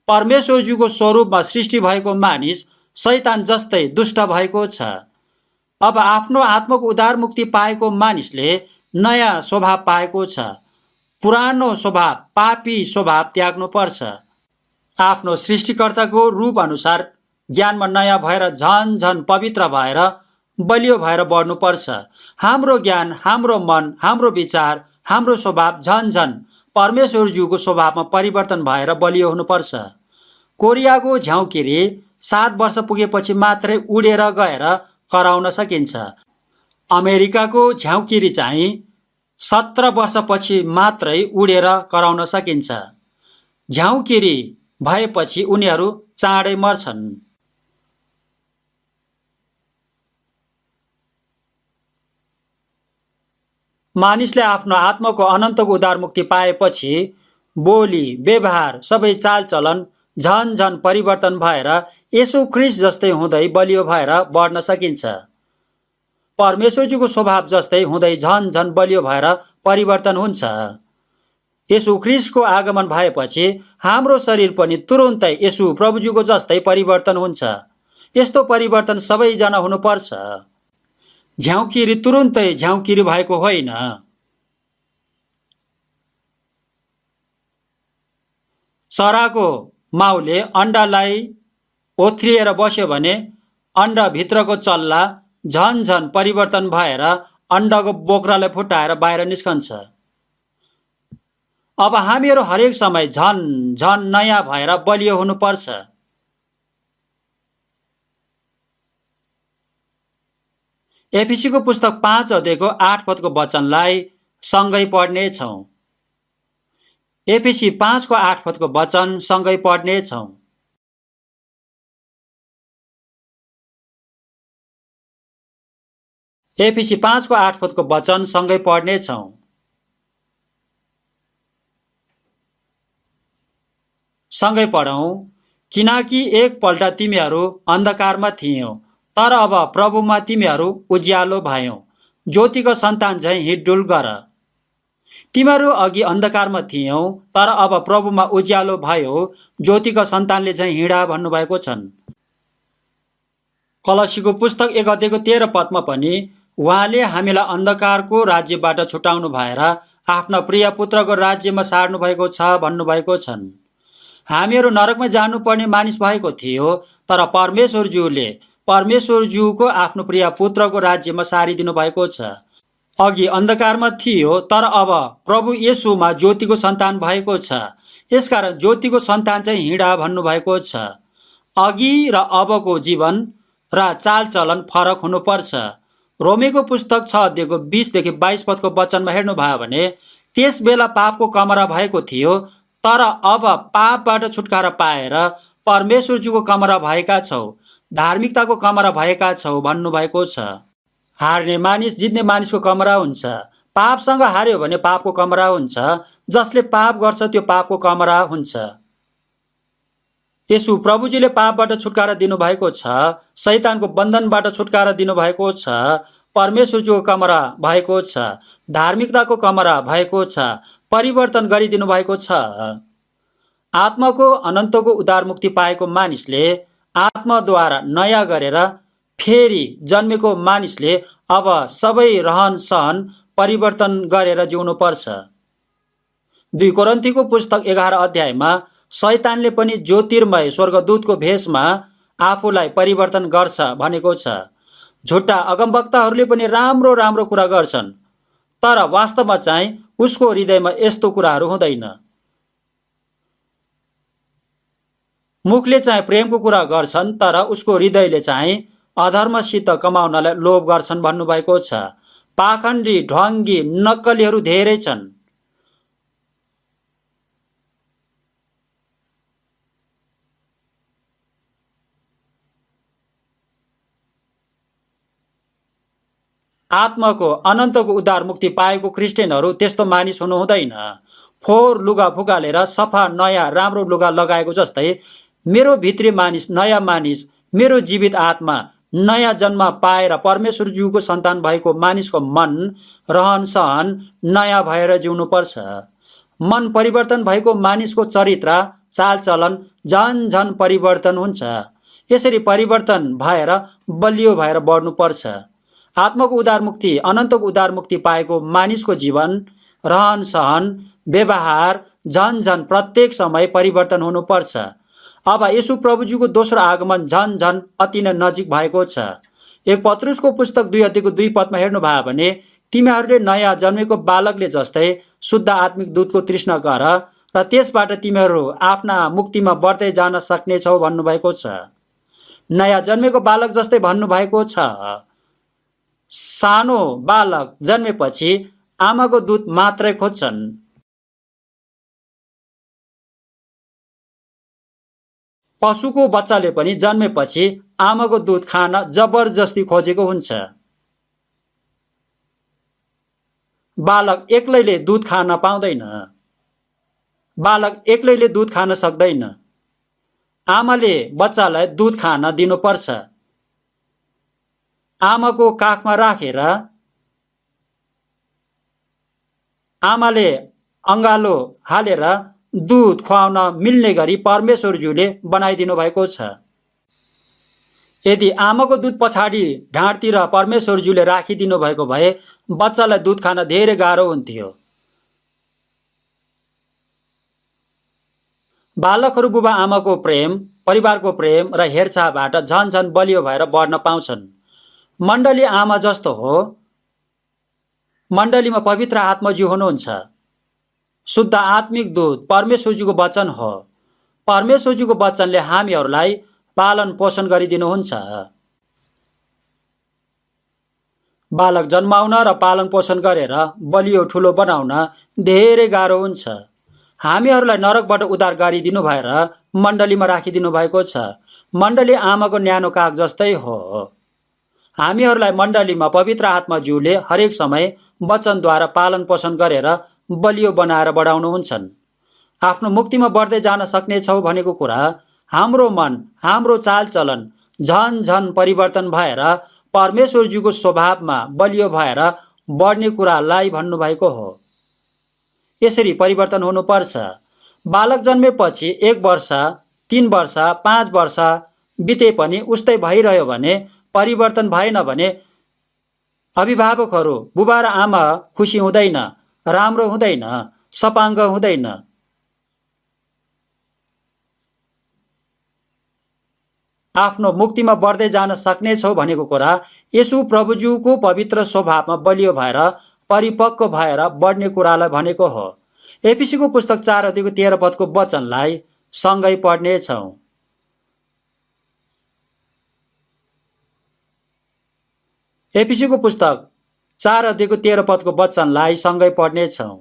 A: परमेश्वरज्यूको स्वरूपमा सृष्टि भएको मानिस शैतान जस्तै दुष्ट भएको छ। अब आफ्नो आत्माको उद्धार मुक्ति पाएको मानिसले नयाँ स्वभाव पाएको छ। पुरानो स्वभाव, पापी स्वभाव त्याग्नुपर्छ। आफ्नो सृष्टिकर्ताको रूप अनुसार ज्ञानमा नयाँ भएर झन झन पवित्र भएर बलियो भएर बढ्नुपर्छ। हाम्रो ज्ञान, हाम्रो मन, हाम्रो विचार, हाम्रो स्वभाव झन झन परमेश्वरज्यूको स्वभावमा परिवर्तन भएर बलियो हुनुपर्छ। कोरियाको झ्याउकिरी 7 वर्ष पुगेपछि मात्रै उडेर गएर कराउन सकिन्छ। अमेरिकाको झ्याउकिरी चाहिँ 17 वर्षपछि मात्रै उडेर कराउन सकिन्छ। झ्याउकिरी भएपछि उनीहरू चाँडै मर्छन्। मानिसले आफ्नो आत्माको अनन्तको उद्धार मुक्ति पाएपछि बोली, व्यवहार, सबै चालचलन झन झन परिवर्तन भएर येशू ख्रीष्ट जस्तै हुँदै बलियो भएर बढ्न सकिन्छ। परमेश्वरजीको स्वभाव जस्तै हुँदै झन झन बलियो भएर परिवर्तन हुन्छ। येशू ख्रीष्टको आगमन भएपछि हाम्रो शरीर पनि तुरुन्तै येशू प्रभुजीको जस्तै परिवर्तन हुन्छ। यस्तो परिवर्तन सबैजना हुनुपर्छ। झ्याउकिरी तुरुन्तै झ्याउकिरी भएको होइन। चराको माउले अण्डालाई ओथ्रिएर बस्यो भने अण्डाभित्रको चल्ला झन झन परिवर्तन भएर अण्डाको बोक्रालाई फुटाएर बाहिर निस्कन्छ। अब हामीहरू हरेक समय झन झन नयाँ भएर बलियो हुनुपर्छ। एफिसीको पुस्तक 5 अध्यायको 8 पदको वचनलाई सँगै पढ्नेछौँ। एफिसी 5 को 8 पदको वचन सँगै पढ्नेछौँ। एफिसी 5 को 8 पदको वचन सँगै पढ्नेछौँ। सँगै पढौँ। किनकि एकपल्ट तिमीहरू अन्धकारमा थियौ, तर अब प्रभुमा तिमीहरू उज्यालो भयौ। ज्योतिको सन्तान झैँ हिँडडुल गर। तिमीहरू अघि अन्धकारमा थियौ, तर अब प्रभुमा उज्यालो भयो। ज्योतिको सन्तानले झैँ हिँडा भन्नुभएको छन्। कलसीको पुस्तक 1 अध्यायको 13 पदमा पनि उहाँले हामीलाई अन्धकारको राज्यबाट छुटाउनु भएर आफ्ना प्रिय पुत्रको राज्यमा सार्नु भएको छ भन्नुभएको छन्। हामीहरू नरकमा जानुपर्ने मानिस भएको थियो, तर परमेश्वरज्यूको आफ्नो प्रिय पुत्रको राज्यमा सारिदिनु भएको छ। अघि अन्धकारमा थियो, तर अब प्रभु येशूमा ज्योतिको सन्तान भएको छ। यसकारण ज्योतिको सन्तान चाहिँ हिँडा भन्नुभएको छ। अघि र अबको जीवन र चालचलन फरक हुनुपर्छ। रोमीको पुस्तक 6 अध्यायको 20 देखि 22 पदको वचनमा हेर्नुभयो भने त्यस बेला पापको कमरा भएको थियो, तर अब पापबाट छुटकारा पाएर परमेश्वरज्यूको कमरा भएका छौ, धार्मिकताको कमरा भएका छौ भन्नुभएको छ। हार्ने मानिस जित्ने मानिसको कमरा हुन्छ। पापसँग हार्यो भने पापको कमरा हुन्छ। जसले पाप गर्छ त्यो पापको कमरा हुन्छ। येशू प्रभुजीले पापबाट छुटकारा दिनुभएको छ, शैतानको बन्धनबाट छुटकारा दिनुभएको छ, परमेश्वरज्यूको कमरा भएको छ, धार्मिकताको कमरा भएको छ, परिवर्तन गरिदिनु भएको छ। आत्माको अनन्तको उद्धार मुक्ति पाएको मानिसले आत्माद्वारा नयाँ गरेर फेरि जन्मेको मानिसले अब सबै रहन सहन परिवर्तन गरेर जिउनु पर्छ। 2 कोरिन्थीको पुस्तक 11 अध्यायमा शैतानले पनि ज्योतिर्मय स्वर्गदूतको भेषमा आफूलाई परिवर्तन गर्छ भनेको छ। झुट्टा अगमवक्ताहरूले पनि राम्रो राम्रो कुरा गर्छन्, तर वास्तवमा चाहिँ उसको हृदयमा यस्तो कुराहरू हुँदैन। मुखले चाहिँ प्रेमको कुरा गर्छन्, तर उसको हृदयले चाहिँ अधर्मसित कमाउनलाई लोभ गर्छन् भन्नुभएको छ। पाखण्डी, ढङ्गी, नक्कलीहरू धेरै छन्। आत्माको अनन्तको उद्धार मुक्ति पाएको क्रिस्चियनहरू त्यस्तो मानिस हुनु हुँदैन। फोहोर लुगा फुकालेर सफा नयाँ राम्रो लुगा लगाएको जस्तै मेरो भित्री मानिस, नयाँ मानिस, मेरो जीवित आत्मा नयाँ जन्म पाएर परमेश्वरज्यूको सन्तान भएको मानिसको मन रहन सहन नयाँ भएर जिउनुपर्छ। मन परिवर्तन भएको मानिसको चरित्र चालचलन झन झन परिवर्तन हुन्छ। यसरी परिवर्तन भएर बलियो भएर बढ्नुपर्छ। आत्माको उद्धारमुक्ति अनन्तको उद्धारमुक्ति पाएको मानिसको जीवन रहन सहन व्यवहार झन झन प्रत्येक समय परिवर्तन हुनुपर्छ। अब यसु प्रभुजीको दोस्रो आगमन झन झन अति नै नजिक भएको छ। 1 पत्रुसको पुस्तक 2:2 हेर्नुभयो भने तिमीहरूले नयाँ जन्मेको बालकले जस्तै शुद्ध आत्मिक दूधको तृष्णा गर र त्यसबाट तिमीहरू आफ्ना मुक्तिमा बढ्दै जान सक्नेछौ भन्नुभएको छ। नयाँ जन्मेको बालक जस्तै भन्नुभएको छ। सानो बालक जन्मेपछि आमाको दूध मात्रै खोज्छन्। पशुको बच्चाले पनि जन्मेपछि आमाको दूध खान जबरजस्ती खोजेको हुन्छ। बालक एक्लैले दूध खान पाउँदैन। बालक एक्लैले दूध खान सक्दैन। आमाले बच्चालाई दूध खान दिनुपर्छ। आमाको काखमा राखेर आमाले अँगालो हालेर दूध खुवाउन मिल्ने गरी परमेश्वरज्यूले बनाइदिनु भएको छ। यदि आमाको दूध पछाडि ढाँडतिर परमेश्वरज्यूले राखिदिनु भएको भए बच्चालाई दूध खान धेरै गाह्रो हुन्थ्यो। बालकहरू बुबा आमाको प्रेम, परिवारको प्रेम र हेरचाहबाट झन झन बलियो भएर बढ्न पाउँछन्। मण्डली आमा जस्तो हो। मण्डलीमा पवित्र आत्माज्यू हुनुहुन्छ। शुद्ध आत्मिक दूध परमेश्वरज्यूको वचन हो। परमेश्वरज्यूको वचनले हामीहरूलाई पालन पोषण गरिदिनुहुन्छ। बालक जन्माउन र पालन पोषण गरेर बलियो ठुलो बनाउन धेरै गाह्रो हुन्छ। हामीहरूलाई नरकबाट उद्धार गरिदिनु भएर मण्डलीमा राखिदिनु भएको छ। मण्डली आमाको न्यानो काग जस्तै हो। हामीहरूलाई मण्डलीमा पवित्र आत्माज्यूले हरेक समय वचनद्वारा पालन पोषण गरेर बलियो बनाएर बढाउनुहुन्छन्। आफ्नो मुक्तिमा बढ्दै जान सक्नेछौ भनेको कुरा हाम्रो मन, हाम्रो चालचलन झन झन परिवर्तन भएर परमेश्वरज्यूको स्वभावमा बलियो भएर बढ्ने कुरालाई भन्नुभएको हो। यसरी परिवर्तन हुनुपर्छ। बालक जन्मेपछि 1 वर्ष, 3 वर्ष, 5 वर्ष बिते पनि उस्तै भइरह्यो भने, परिवर्तन भएन भने अभिभावकहरू बुबा र आमा खुसी हुँदैन, राम्रो हुँदैन, सपाङ्ग हुँदैन। आफ्नो मुक्तिमा बढ्दै जान सक्नेछौ भनेको कुरा यसु प्रभुज्यूको पवित्र स्वभावमा बलियो भएर परिपक्व भएर बढ्ने कुरालाई भनेको हो। एफिसीको पुस्तक 4:13 वचनलाई सँगै पढ्नेछौँ। एफिसीको पुस्तक 4:13 वचनलाई सँगै पढ्नेछौँ।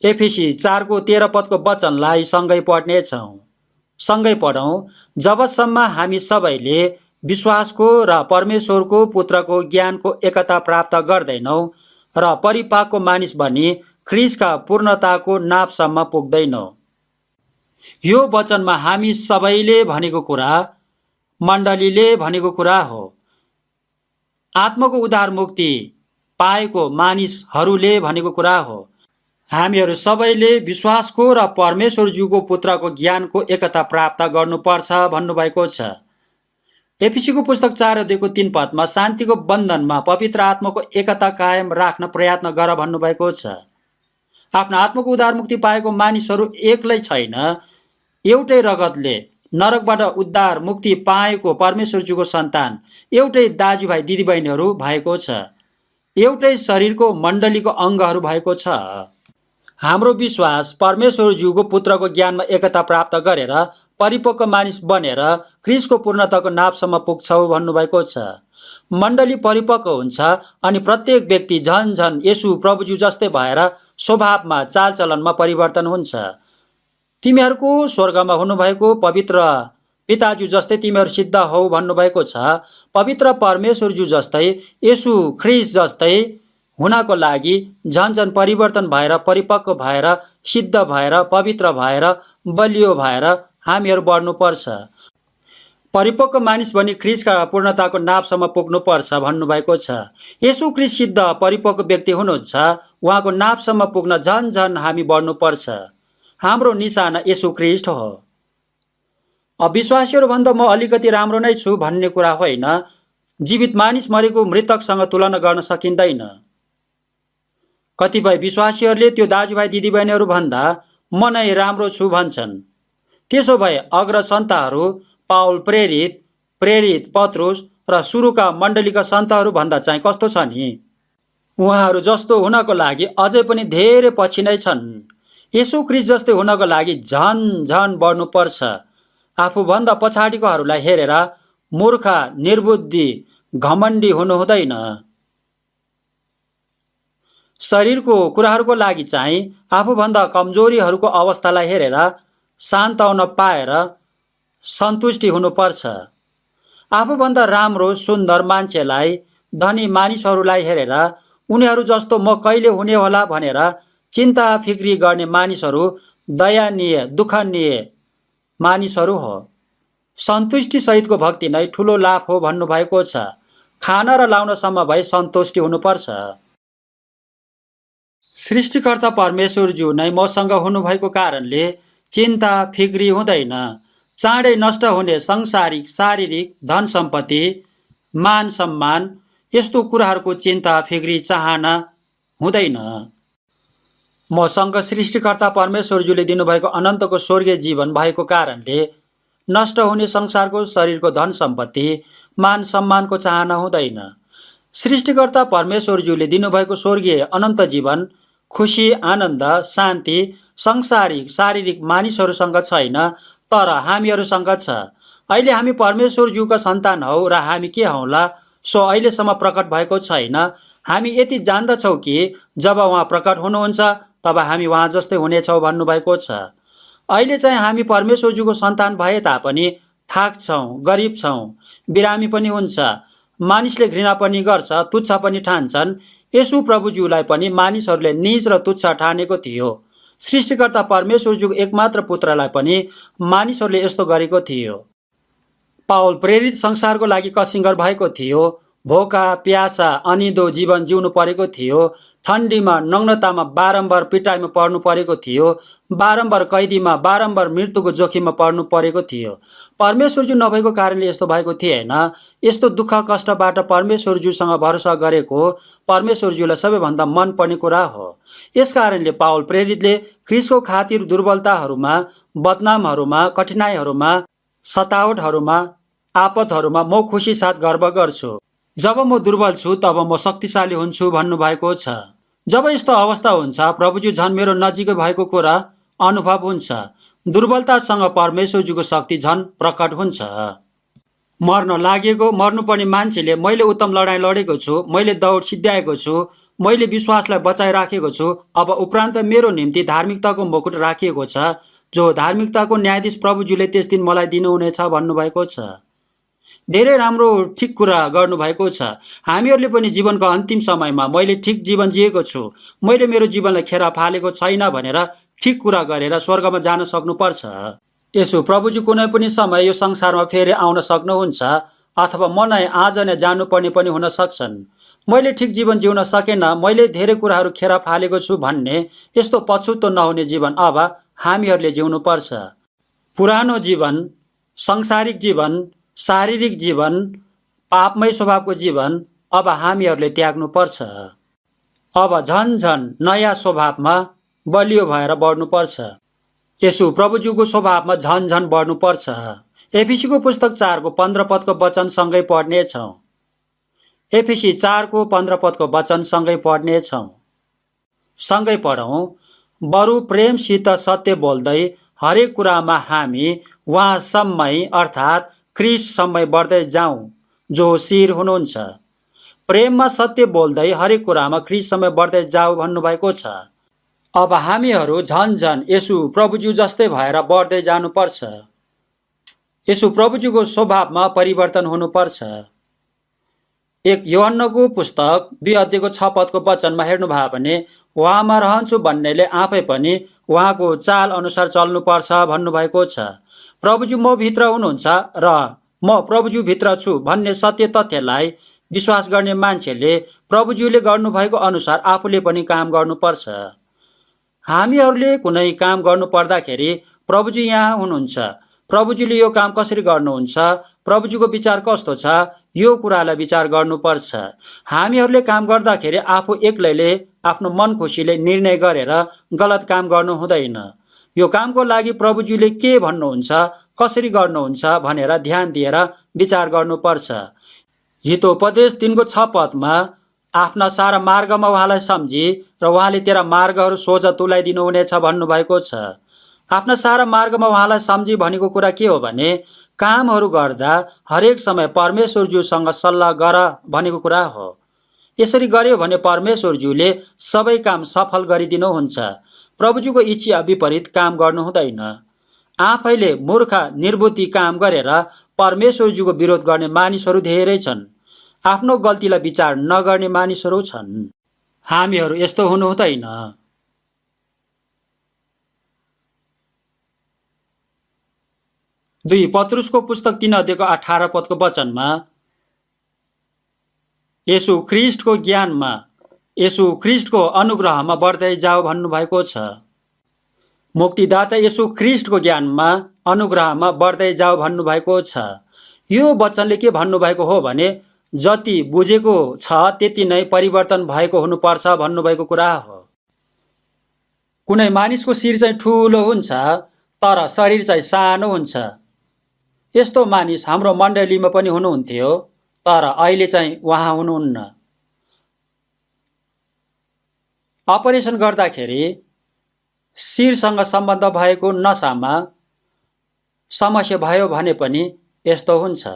A: एफिसी 4:13 वचनलाई सँगै पढ्नेछौँ। सँगै पढौँ। जबसम्म हामी सबैले विश्वासको र परमेश्वरको पुत्रको ज्ञानको एकता प्राप्त गर्दैनौँ र परिपाकको मानिस बनी ख्रीष्टका पूर्णताको नापसम्म पुग्दैनौँ। यो वचनमा हामी सबैले भनेको कुरा मण्डलीले भनेको कुरा हो। आत्माको उद्धार मुक्ति पाएको मानिसहरूले भनेको कुरा हो। हामीहरू सबैले विश्वासको र परमेश्वरज्यूको पुत्रको ज्ञानको एकता प्राप्त गर्नुपर्छ भन्नुभएको छ। एफिसीको पुस्तक 4:3 शान्तिको बन्धनमा पवित्र आत्माको एकता कायम राख्न प्रयत्न गर भन्नुभएको छ। आफ्नो आत्माको उद्धार मुक्ति पाएको मानिसहरू एक्लै छैन, एउटै रगतले नरकबाट उद्धार मुक्ति पाएको परमेश्वरज्यूको सन्तान, एउटै दाजुभाइ दिदीबहिनीहरू भएको छ, एउटै शरीरको मण्डलीको अङ्गहरू भएको छ। हाम्रो विश्वास परमेश्वरज्यूको पुत्रको ज्ञानमा एकता प्राप्त गरेर परिपक्व मानिस बनेर ख्रीष्टको पूर्णताको नापसम्म पुग्छौ भन्नुभएको छ। मण्डली परिपक्व हुन्छ अनि प्रत्येक व्यक्ति झन झन यसु प्रभुज्यू जस्तै भएर स्वभावमा चालचलनमा परिवर्तन हुन्छ। तिमीहरूको स्वर्गमा हुनुभएको पवित्र पिताज्यू जस्तै तिमीहरू सिद्ध हौ भन्नुभएको छ। पवित्र परमेश्वरज्यू जस्तै यसु ख्रीष्ट जस्तै हुनको लागि झन झन परिवर्तन भएर, परिपक्व भएर, सिद्ध भएर, पवित्र भएर, बलियो भएर हामीहरू बढ्नुपर्छ। परिपक्व मानिस बनी ख्रीष्टका पूर्णताको नापसम्म पुग्नुपर्छ भन्नुभएको छ। येशू ख्रीष्ट सिद्ध परिपक्व व्यक्ति हुनुहुन्छ। उहाँको नापसम्म पुग्न झन झन हामी बढ्नुपर्छ। हाम्रो निशाना येशू ख्रीष्ट हो। अविश्वासीहरूभन्दा म अलिकति राम्रो नै छु भन्ने कुरा होइन। जीवित मानिस मरेको मृतकसँग तुलना गर्न सकिँदैन। कतिपय विश्वासीहरूले त्यो दाजुभाइ दिदीबहिनीहरू भन्दा म नै राम्रो छु भन्छन्। त्यसो भए अग्र सन्तहरू पाउल प्रेरित पत्रुस र सुरुका मण्डलीका सन्तहरू भन्दा चाहिँ कस्तो छ नि? उहाँहरू जस्तो हुनको लागि अझै पनि धेरै पछि नै छन्। येशू ख्रीष्ट जस्तै हुनको लागि झन झन बढ्नुपर्छ। आफूभन्दा पछाडिकोहरूलाई हेरेर मूर्ख, निर्बुद्धि, घमण्डी हुनु हुँदैन। शरीरको कुराहरूको लागि चाहिँ आफूभन्दा कमजोरीहरूको अवस्थालाई हेरेर शान्ताउन पाएर सन्तुष्टि हुनुपर्छ। आफूभन्दा राम्रो सुन्दर मान्छेलाई, धनी मानिसहरूलाई हेरेर उनीहरू जस्तो म कहिले हुने होला भनेर चिन्ता फिक्री गर्ने मानिसहरू दयानीय, दुःखनीय मानिसहरू हो। सन्तुष्टि सहितको भक्ति नै ठुलो लाभ हो भन्नुभएको छ। खाना र लाउनसम्म भई सन्तुष्टि हुनुपर्छ। सृष्टिकर्ता परमेश्वरज्यू नै मसँग हुनुभएको कारणले चिन्ता फिक्री हुँदैन। चाँडै नष्ट हुने संसारिक, शारीरिक धन सम्पत्ति, मान सम्मान यस्तो कुराहरूको चिन्ता फिक्री चाहना हुँदैन। मसँग सृष्टिकर्ता परमेश्वरज्यूले दिनुभएको अनन्तको स्वर्गीय जीवन भएको कारणले नष्ट हुने संसारको, शरीरको धन सम्पत्ति, मान सम्मानको चाहना हुँदैन। सृष्टिकर्ता परमेश्वरज्यूले दिनुभएको स्वर्गीय अनन्त जीवन, खुसी, आनन्द, शान्ति संसारिक, शारीरिक मानिसहरूसँग छैन, तर हामीहरूसँग छ। अहिले हामी परमेश्वरज्यूका सन्तान हौ र हामी के हौला सो अहिलेसम्म प्रकट भएको छैन। हामी यति जान्दछौँ कि जब उहाँ प्रकट हुनुहुन्छ तब हामी उहाँ जस्तै हुनेछौँ भन्नुभएको छ। अहिले चाहिँ हामी परमेश्वरज्यूको सन्तान भए तापनि थाक्छौँ, गरिब छौँ, बिरामी पनि हुन्छ, मानिसले घृणा पनि गर्छ, तुच्छ पनि ठान्छन्। येशू प्रभुज्यूलाई पनि मानिसहरूले नीच र तुच्छ ठानेको थियो। सृष्टिकर्ता परमेश्वरज्यूको एकमात्र पुत्रलाई पनि मानिसहरूले यस्तो गरेको थियो। पाउल प्रेरित संसारको लागि कसिङ्गर भएको थियो। भोका, प्यासा, अनिदो जीवन जिउनु परेको थियो। ठन्डीमा, नग्नतामा बारम्बार पिटाइमा पर्नु परेको थियो। बारम्बार कैदीमा, बारम्बार मृत्युको जोखिममा पर्नु परेको थियो। परमेश्वरज्यू नभएको कारणले यस्तो भएको थिएन। यस्तो दुःख कष्टबाट परमेश्वरज्यूसँग भरोसा गरेको परमेश्वरज्यूलाई सबैभन्दा मन पर्ने कुरा हो। यस कारणले पाउल प्रेरितले ख्रीष्टको खातिर दुर्बलताहरूमा, बदनामहरूमा, कठिनाइहरूमा, सतावटहरूमा, आपतहरूमा म खुसी साथ गर्व गर्छु। जब म दुर्बल छु तब म शक्तिशाली हुन्छु भन्नुभएको छ। जब यस्तो अवस्था हुन्छ प्रभुज्यू झन् मेरो नजिकै भएको कुरा अनुभव हुन्छ। दुर्बलतासँग परमेश्वरज्यूको शक्ति झन् प्रकट हुन्छ। मर्न लागेको, मर्नुपर्ने मान्छेले मैले उत्तम लडाइँ लडेको छु, मैले दौड सिद्ध्याएको छु, मैले विश्वासलाई बचाइराखेको छु, अब उपरान्त मेरो निम्ति धार्मिकताको मुकुट राखिएको छ, जो धार्मिकताको न्यायाधीश प्रभुज्यूले त्यस दिन मलाई दिनुहुनेछ भन्नुभएको छ। धेरै राम्रो ठिक कुरा गर्नुभएको छ। हामीहरूले पनि जीवनको अन्तिम समयमा मैले ठिक जीवन जिएको छु, मैले मेरो जीवनलाई खेर फालेको छैन भनेर ठिक कुरा गरेर स्वर्गमा जान सक्नुपर्छ। यसो प्रभुजी कुनै पनि समय यो संसारमा फेरि आउन सक्नुहुन्छ, अथवा म नै आज नै जानुपर्ने पनि हुन सक्छन्। मैले ठिक जीवन जिउन सकेन, मैले धेरै कुराहरू खेर फालेको छु भन्ने यस्तो पछुतो नहुने जीवन अब हामीहरूले जिउनुपर्छ। पुरानो जीवन, संसारिक जीवन, शारीरिक जीवन, पापमय स्वभावको जीवन अब हामीहरूले त्याग्नुपर्छ। अब झन झन नयाँ स्वभावमा बलियो भएर बढ्नुपर्छ। यसो प्रभुज्यूको स्वभावमा झन झन बढ्नुपर्छ। एफिसीको पुस्तक 4 को 15 पदको वचन सँगै पढ्नेछौँ। एफिसी 4 को 15 पदको वचन सँगै पढ्नेछौँ। सँगै पढौँ। बरु प्रेमसित सत्य बोल्दै हरेक कुरामा हामी उहाँसम्मै अर्थात् ख्रीष्टसम्मै बढ्दै जाउँ, जो शिर हुनुहुन्छ। प्रेममा सत्य बोल्दै हरेक कुरामा ख्रीष्टसम्मै बढ्दै जाऊ भन्नुभएको छ। अब हामीहरू झन झन यसु प्रभुज्यू जस्तै भएर बढ्दै जानुपर्छ। यसु प्रभुज्यूको स्वभावमा परिवर्तन हुनुपर्छ। एक यूहन्नको पुस्तक 2 अध्यायको 6 पदको वचनमा हेर्नुभयो भने उहाँमा रहन्छु भन्नेले आफै पनि उहाँको चाल अनुसार चल्नुपर्छ भन्नुभएको छ। प्रभुजी म भित्र हुनुहुन्छ र म प्रभुज्यूभित्र छु भन्ने सत्य तथ्यलाई विश्वास गर्ने मान्छेले प्रभुज्यूले गर्नुभएको अनुसार आफूले पनि काम गर्नुपर्छ। हामीहरूले कुनै काम गर्नु पर्दाखेरि प्रभुजी यहाँ हुनुहुन्छ, प्रभुजीले यो काम कसरी गर्नुहुन्छ, प्रभुजीको विचार कस्तो छ, यो कुरालाई विचार गर्नुपर्छ। हामीहरूले काम गर्दाखेरि आफू एक्लैले आफ्नो मन खुसीले निर्णय गरेर गलत काम गर्नु हुँदैन। यो कामको लागि प्रभुजीले के भन्नुहुन्छ, कसरी गर्नुहुन्छ भनेर ध्यान दिएर विचार गर्नुपर्छ। हितोपदेश 3को 6 पदमा आफ्ना सारा मार्गमा उहाँलाई सम्झी र उहाँले तेरा मार्गहरू सोझ तुल्याइदिनु हुनेछ भन्नुभएको छ। आफ्ना सारा मार्गमा उहाँलाई सम्झी भनेको कुरा के हो भने कामहरू गर्दा हरेक समय परमेश्वरज्यूसँग सल्लाह गर भनेको कुरा हो। यसरी गर्यो भने परमेश्वरज्यूले सबै काम सफल गरिदिनुहुन्छ। प्रभुज्यूको इच्छा विपरीत काम गर्नु हुँदैन। आफैले मूर्ख निर्बुद्धि काम गरेर परमेश्वरज्यूको विरोध गर्ने मानिसहरू धेरै छन्। आफ्नो गल्तीलाई विचार नगर्ने मानिसहरू छन्। हामीहरू यस्तो हुनु हुँदैन। 2 पत्रुसको पुस्तक 3 अध्यायको 18 पदको वचनमा येशू ख्रीष्टको ज्ञानमा, येशू ख्रीष्टको अनुग्रहमा बढ्दै जाऊ भन्नुभएको छ। मुक्तिदाता येशू ख्रीष्टको ज्ञानमा, अनुग्रहमा बढ्दै जाऊ भन्नुभएको छ। यो वचनले के भन्नुभएको हो भने जति बुझेको छ त्यति नै परिवर्तन भएको हुनुपर्छ भन्नुभएको कुरा हो। कुनै मानिसको शिर चाहिँ ठुलो हुन्छ तर शरीर चाहिँ सानो हुन्छ। यस्तो मानिस हाम्रो मण्डलीमा पनि हुनुहुन्थ्यो तर अहिले चाहिँ उहाँ हुनुहुन्न। अपरेसन गर्दाखेरि शिरसँग सम्बन्ध भएको नसामा समस्या भयो भने पनि यस्तो हुन्छ।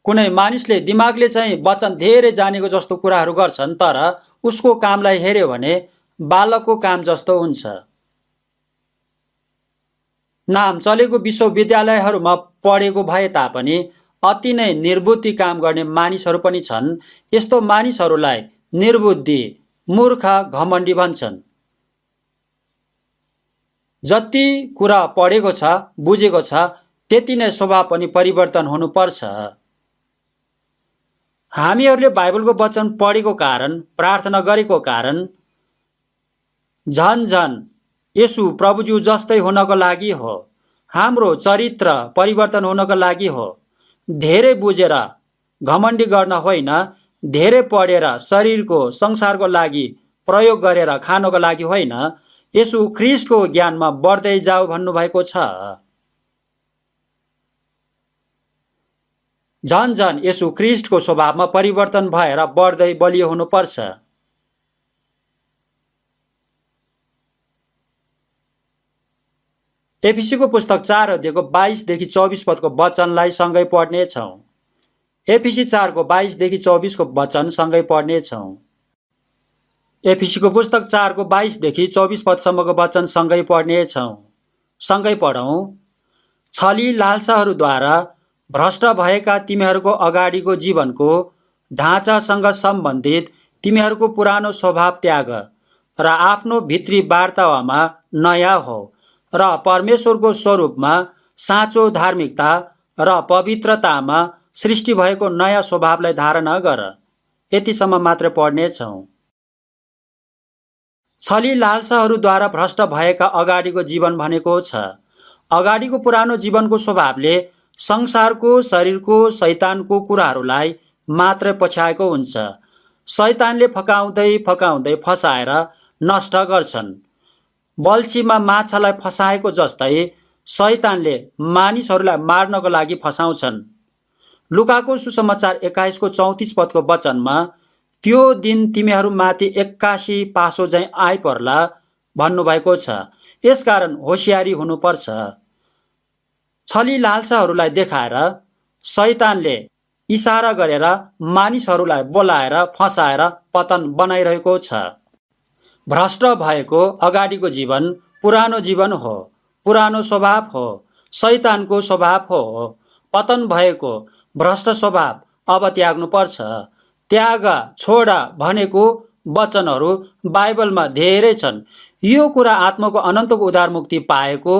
A: कुनै मानिसले दिमागले चाहिँ वचन धेरै जानेको जस्तो कुराहरू गर्छन् तर उसको कामलाई हेर्यो भने बालकको काम जस्तो हुन्छ। नाम चलेको विश्वविद्यालयहरूमा पढेको भए तापनि अति नै निर्बुद्धि काम गर्ने मानिसहरू पनि छन्। यस्तो मानिसहरूलाई निर्बुद्धि, मूर्ख, घमण्डी भन्छन्। जति कुरा पढेको छ, बुझेको छ त्यति नै स्वभाव पनि परिवर्तन हुनुपर्छ। हामीहरूले बाइबलको वचन पढेको कारण, प्रार्थना गरेको कारण झन येशू प्रभुज्यू जस्तै हुनको लागि हो। हाम्रो चरित्र परिवर्तन हुनको लागि हो। धेरै बुझेर घमण्डी गर्न होइन, धेरै पढेर शरीरको संसारको लागि प्रयोग गरेर खानको लागि होइन, येशू ख्रीष्टको ज्ञानमा बढ्दै जाऊ भन्नुभएको छ। झन येशू ख्रीष्टको स्वभावमा परिवर्तन भएर बढ्दै बलियो हुनुपर्छ। एफिसीको पुस्तक 4 अध्यायको 22 देखि 24 पदको वचनलाई सँगै पढ्नेछौँ। एफिसी 4 को 22 देखि 24 को वचन सँगै पढ्नेछौँ। एफिसीको पुस्तक 4 को 22 देखि 24 पदसम्मको वचन सँगै पढ्नेछौँ। सँगै पढौँ। छली लालसाहरूद्वारा भ्रष्ट भएका तिमीहरूको अगाडिको जीवनको ढाँचासँग सम्बन्धित तिमीहरूको पुरानो स्वभाव त्याग र आफ्नो भित्री वार्तामा नयाँ हो र परमेश्वरको स्वरूपमा साँचो धार्मिकता र पवित्रतामा सृष्टि भएको नयाँ स्वभावलाई धारणा गर। यतिसम्म मात्र पढ्नेछौँ। छली लालसाहरूद्वारा भ्रष्ट भएका अगाडिको जीवन भनेको छ। अगाडिको पुरानो जीवनको स्वभावले संसारको, शरीरको, शैतानको कुराहरूलाई मात्र पछ्याएको हुन्छ। शैतानले फकाउँदै फकाउँदै फसाएर नष्ट गर्छन्। बल्छीमा माछालाई फसाएको जस्तै शैतानले मानिसहरूलाई मार्नको लागि फसाउँछन्। लुकाको सुसमाचार 21 को 34 पदको वचनमा त्यो दिन तिमीहरूमाथि 81 पासो झैँ आइपर्ला भन्नुभएको छ। यसकारण होसियारी हुनुपर्छ। छली लालसाहरूलाई देखाएर शैतानले इशारा गरेर मानिसहरूलाई बोलाएर फसाएर पतन बनाइरहेको छ। भ्रष्ट भएको अगाडिको जीवन पुरानो जीवन हो, पुरानो स्वभाव हो। शैतानको स्वभाव हो। पतन भएको भ्रष्ट स्वभाव अब त्याग्नुपर्छ। त्याग छोड भनेको वचनहरू बाइबलमा धेरै छन्। यो कुरा आत्माको अनन्तको उद्धार मुक्ति पाएको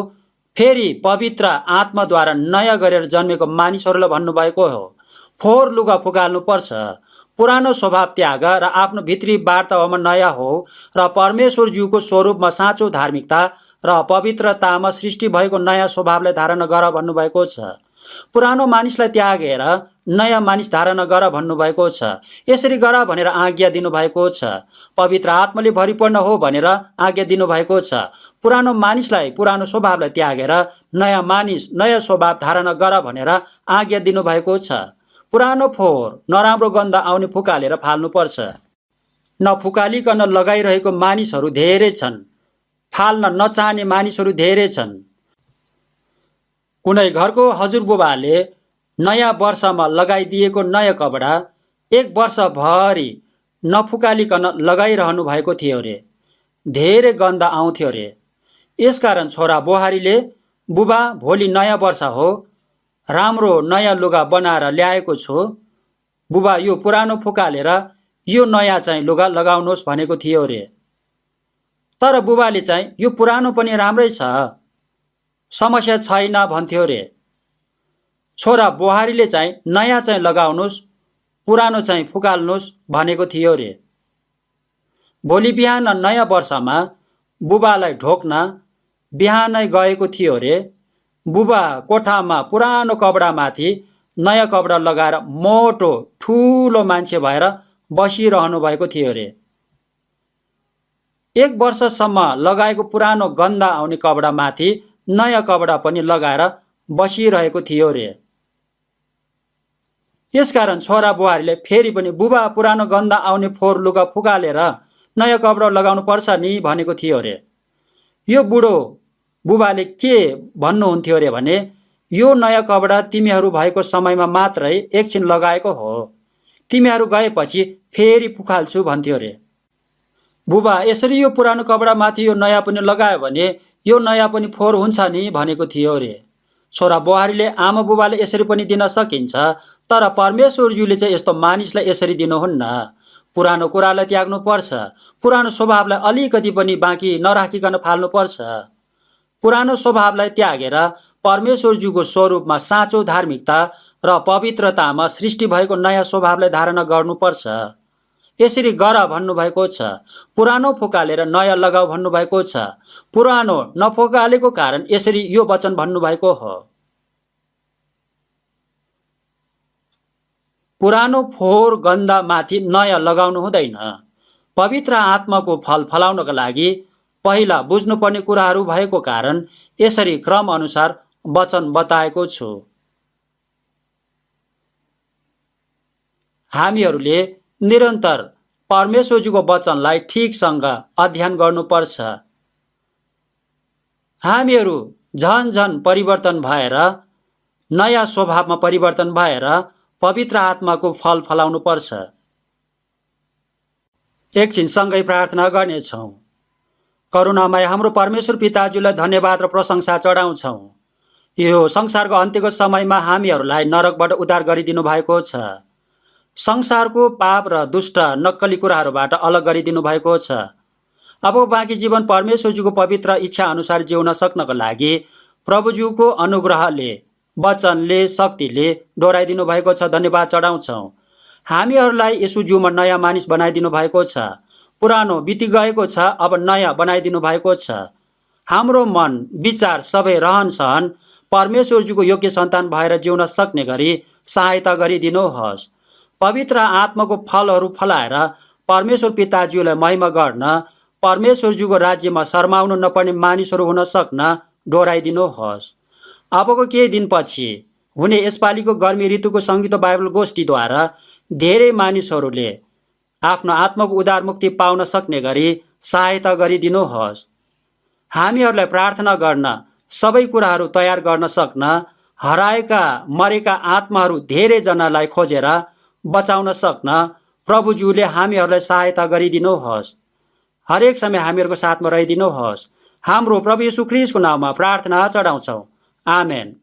A: फेरि पवित्र आत्माद्वारा नयाँ गरेर जन्मेको मानिसहरूलाई भन्नुभएको हो। फोहोर लुगा फुकाल्नुपर्छ। पुरानो स्वभाव त्याग र आफ्नो भित्री वार्तामा नयाँ हो र परमेश्वरज्यूको स्वरूपमा साँचो धार्मिकता र पवित्रतामा सृष्टि भएको नयाँ स्वभावलाई धारण गर भन्नुभएको छ। पुरानो मानिसलाई त्यागेर नयाँ मानिस धारण गर भन्नुभएको छ। यसरी गर भनेर आज्ञा दिनुभएको छ। पवित्र आत्माले भरिपूर्ण हो भनेर आज्ञा दिनुभएको छ। पुरानो मानिसलाई पुरानो स्वभावलाई त्यागेर नयाँ मानिस नयाँ स्वभाव धारण गर भनेर आज्ञा दिनुभएको छ। पुरानो फोहोर नराम्रो गन्ध आउने फुकालेर फाल्नुपर्छ। नफुकालिकन लगाइरहेको मानिसहरू धेरै छन्। फाल्न नचाहने मानिसहरू धेरै छन्। कुनै घरको हजुरबुबाले नयाँ वर्षमा लगाइदिएको नयाँ कपडा एक वर्षभरि नफुकालिकन लगाइरहनु भएको थियो रे। धेरै गन्ध आउँथ्यो रे। यसकारण छोरा बुहारीले, बुबा भोलि नयाँ वर्ष हो, राम्रो नयाँ लुगा बनाएर ल्याएको छु, बुबा यो पुरानो फुकालेर यो नयाँ चाहिँ लुगा लगाउनुहोस् भनेको थियो रे। तर बुबाले चाहिँ यो पुरानो पनि राम्रै छ, समस्या छैन भन्थ्यो रे। छोरा बुहारीले चाहिँ नयाँ चाहिँ लगाउनुहोस्, पुरानो चाहिँ फुकाल्नुहोस् भनेको थियो रे। भोलि बिहान नयाँ वर्षमा बुबालाई ढोक्न बिहानै गएको थियो रे। बुबा कोठामा पुरानो कपडामाथि नयाँ कपडा लगाएर मोटो ठुलो मान्छे भएर बसिरहनु भएको थियो रे। एक वर्षसम्म लगाएको पुरानो गन्ध आउने कपडामाथि नयाँ कपडा पनि लगाएर बसिरहेको थियो रे। यसकारण छोरा बुहारीले फेरि पनि बुबा पुरानो गन्ध आउने फोहोर लुगा फुकालेर नयाँ कपडा लगाउनु पर्छ नि भनेको थियो रे। यो बुढो बुबाले के भन्नुहुन्थ्यो रे भने, यो नयाँ कपडा तिमीहरू भएको समयमा मात्रै एकछिन लगाएको हो, तिमीहरू गएपछि फेरि फुकाल्छु भन्थ्यो रे। बुबा यसरी यो पुरानो कपडामाथि यो नयाँ पनि लगायो भने यो नयाँ पनि फोहोर हुन्छ नि भनेको थियो रे। छोरा बुहारीले, आमा बुबाले यसरी पनि दिन सकिन्छ, तर परमेश्वरज्यूले चाहिँ यस्तो मानिसलाई यसरी दिनुहुन्न। पुरानो कुरालाई त्याग्नुपर्छ। पुरानो स्वभावलाई अलिकति पनि बाँकी नराखिकन फाल्नुपर्छ। पुरानो स्वभावलाई त्यागेर परमेश्वरज्यूको स्वरूपमा साँचो धार्मिकता र पवित्रतामा सृष्टि भएको नयाँ स्वभावलाई धारण गर्नुपर्छ। यसरी गर भन्नुभएको छ। पुरानो फुकालेर नयाँ लगाऊ भन्नुभएको छ। पुरानो नफुकालेको कारण यसरी यो वचन भन्नुभएको हो। पुरानो फोहोर गन्धमाथि नयाँ लगाउनु हुँदैन। पवित्र आत्माको फल फलाउनका लागि पहिला बुझ्नुपर्ने कुराहरू भएको कारण यसरी क्रम अनुसार वचन बताएको छु। हामीहरूले निरन्तर परमेश्वरजीको वचनलाई ठिकसँग अध्ययन गर्नुपर्छ। हामीहरू झन परिवर्तन भएर नयाँ स्वभावमा परिवर्तन भएर पवित्र आत्माको फल फलाउनु पर्छ। एकछिन सँगै प्रार्थना गर्नेछौँ। करुणामय हाम्रो परमेश्वर पिताज्यूलाई धन्यवाद र प्रशंसा चढाउँछौँ। यो संसारको अन्त्यको समयमा हामीहरूलाई नरकबाट उद्धार गरिदिनु भएको छ। संसारको पाप र दुष्ट नक्कली कुराहरूबाट अलग गरिदिनु भएको छ। अब बाँकी जीवन परमेश्वरज्यूको पवित्र इच्छा अनुसार जिउन सक्नको लागि प्रभुज्यूको अनुग्रहले, वचनले, शक्तिले डोराइदिनु भएको छ। धन्यवाद चढाउँछौँ। हामीहरूलाई यसुज्यूमा नयाँ मानिस बनाइदिनु भएको छ। पुरानो बिति गएको छ, अब नयाँ बनाइदिनु भएको छ। हाम्रो मन, विचार सबै रहन सहन परमेश्वरज्यूको योग्य सन्तान भएर जिउन सक्ने गरी सहायता गरिदिनुहोस्। पवित्र आत्माको फलहरू फलाएर परमेश्वर पिताज्यूलाई महिमा गर्न, परमेश्वरज्यूको राज्यमा शर्माउनु नपर्ने मानिसहरू हुन सक्न डोराइदिनुहोस्। अबको केही दिनपछि हुने यसपालिको गर्मी ऋतुको सङ्गीत बाइबल गोष्ठीद्वारा धेरै मानिसहरूले आफ्नो आत्माको उद्धार मुक्ति पाउन सक्ने गरी सहायता गरिदिनुहोस्। हामीहरूलाई प्रार्थना गर्न, सबै कुराहरू तयार गर्न सक्न, हराएका मरेका आत्माहरू धेरैजनालाई खोजेर बचाउन सक्न प्रभुज्यूले हामीहरूलाई सहायता गरिदिनुहोस्। हरेक समय हामीहरूको साथमा रहिदिनुहोस्। हाम्रो प्रभु येशू ख्रीष्टको नाममा प्रार्थना चढाउँछौँ। आमेन।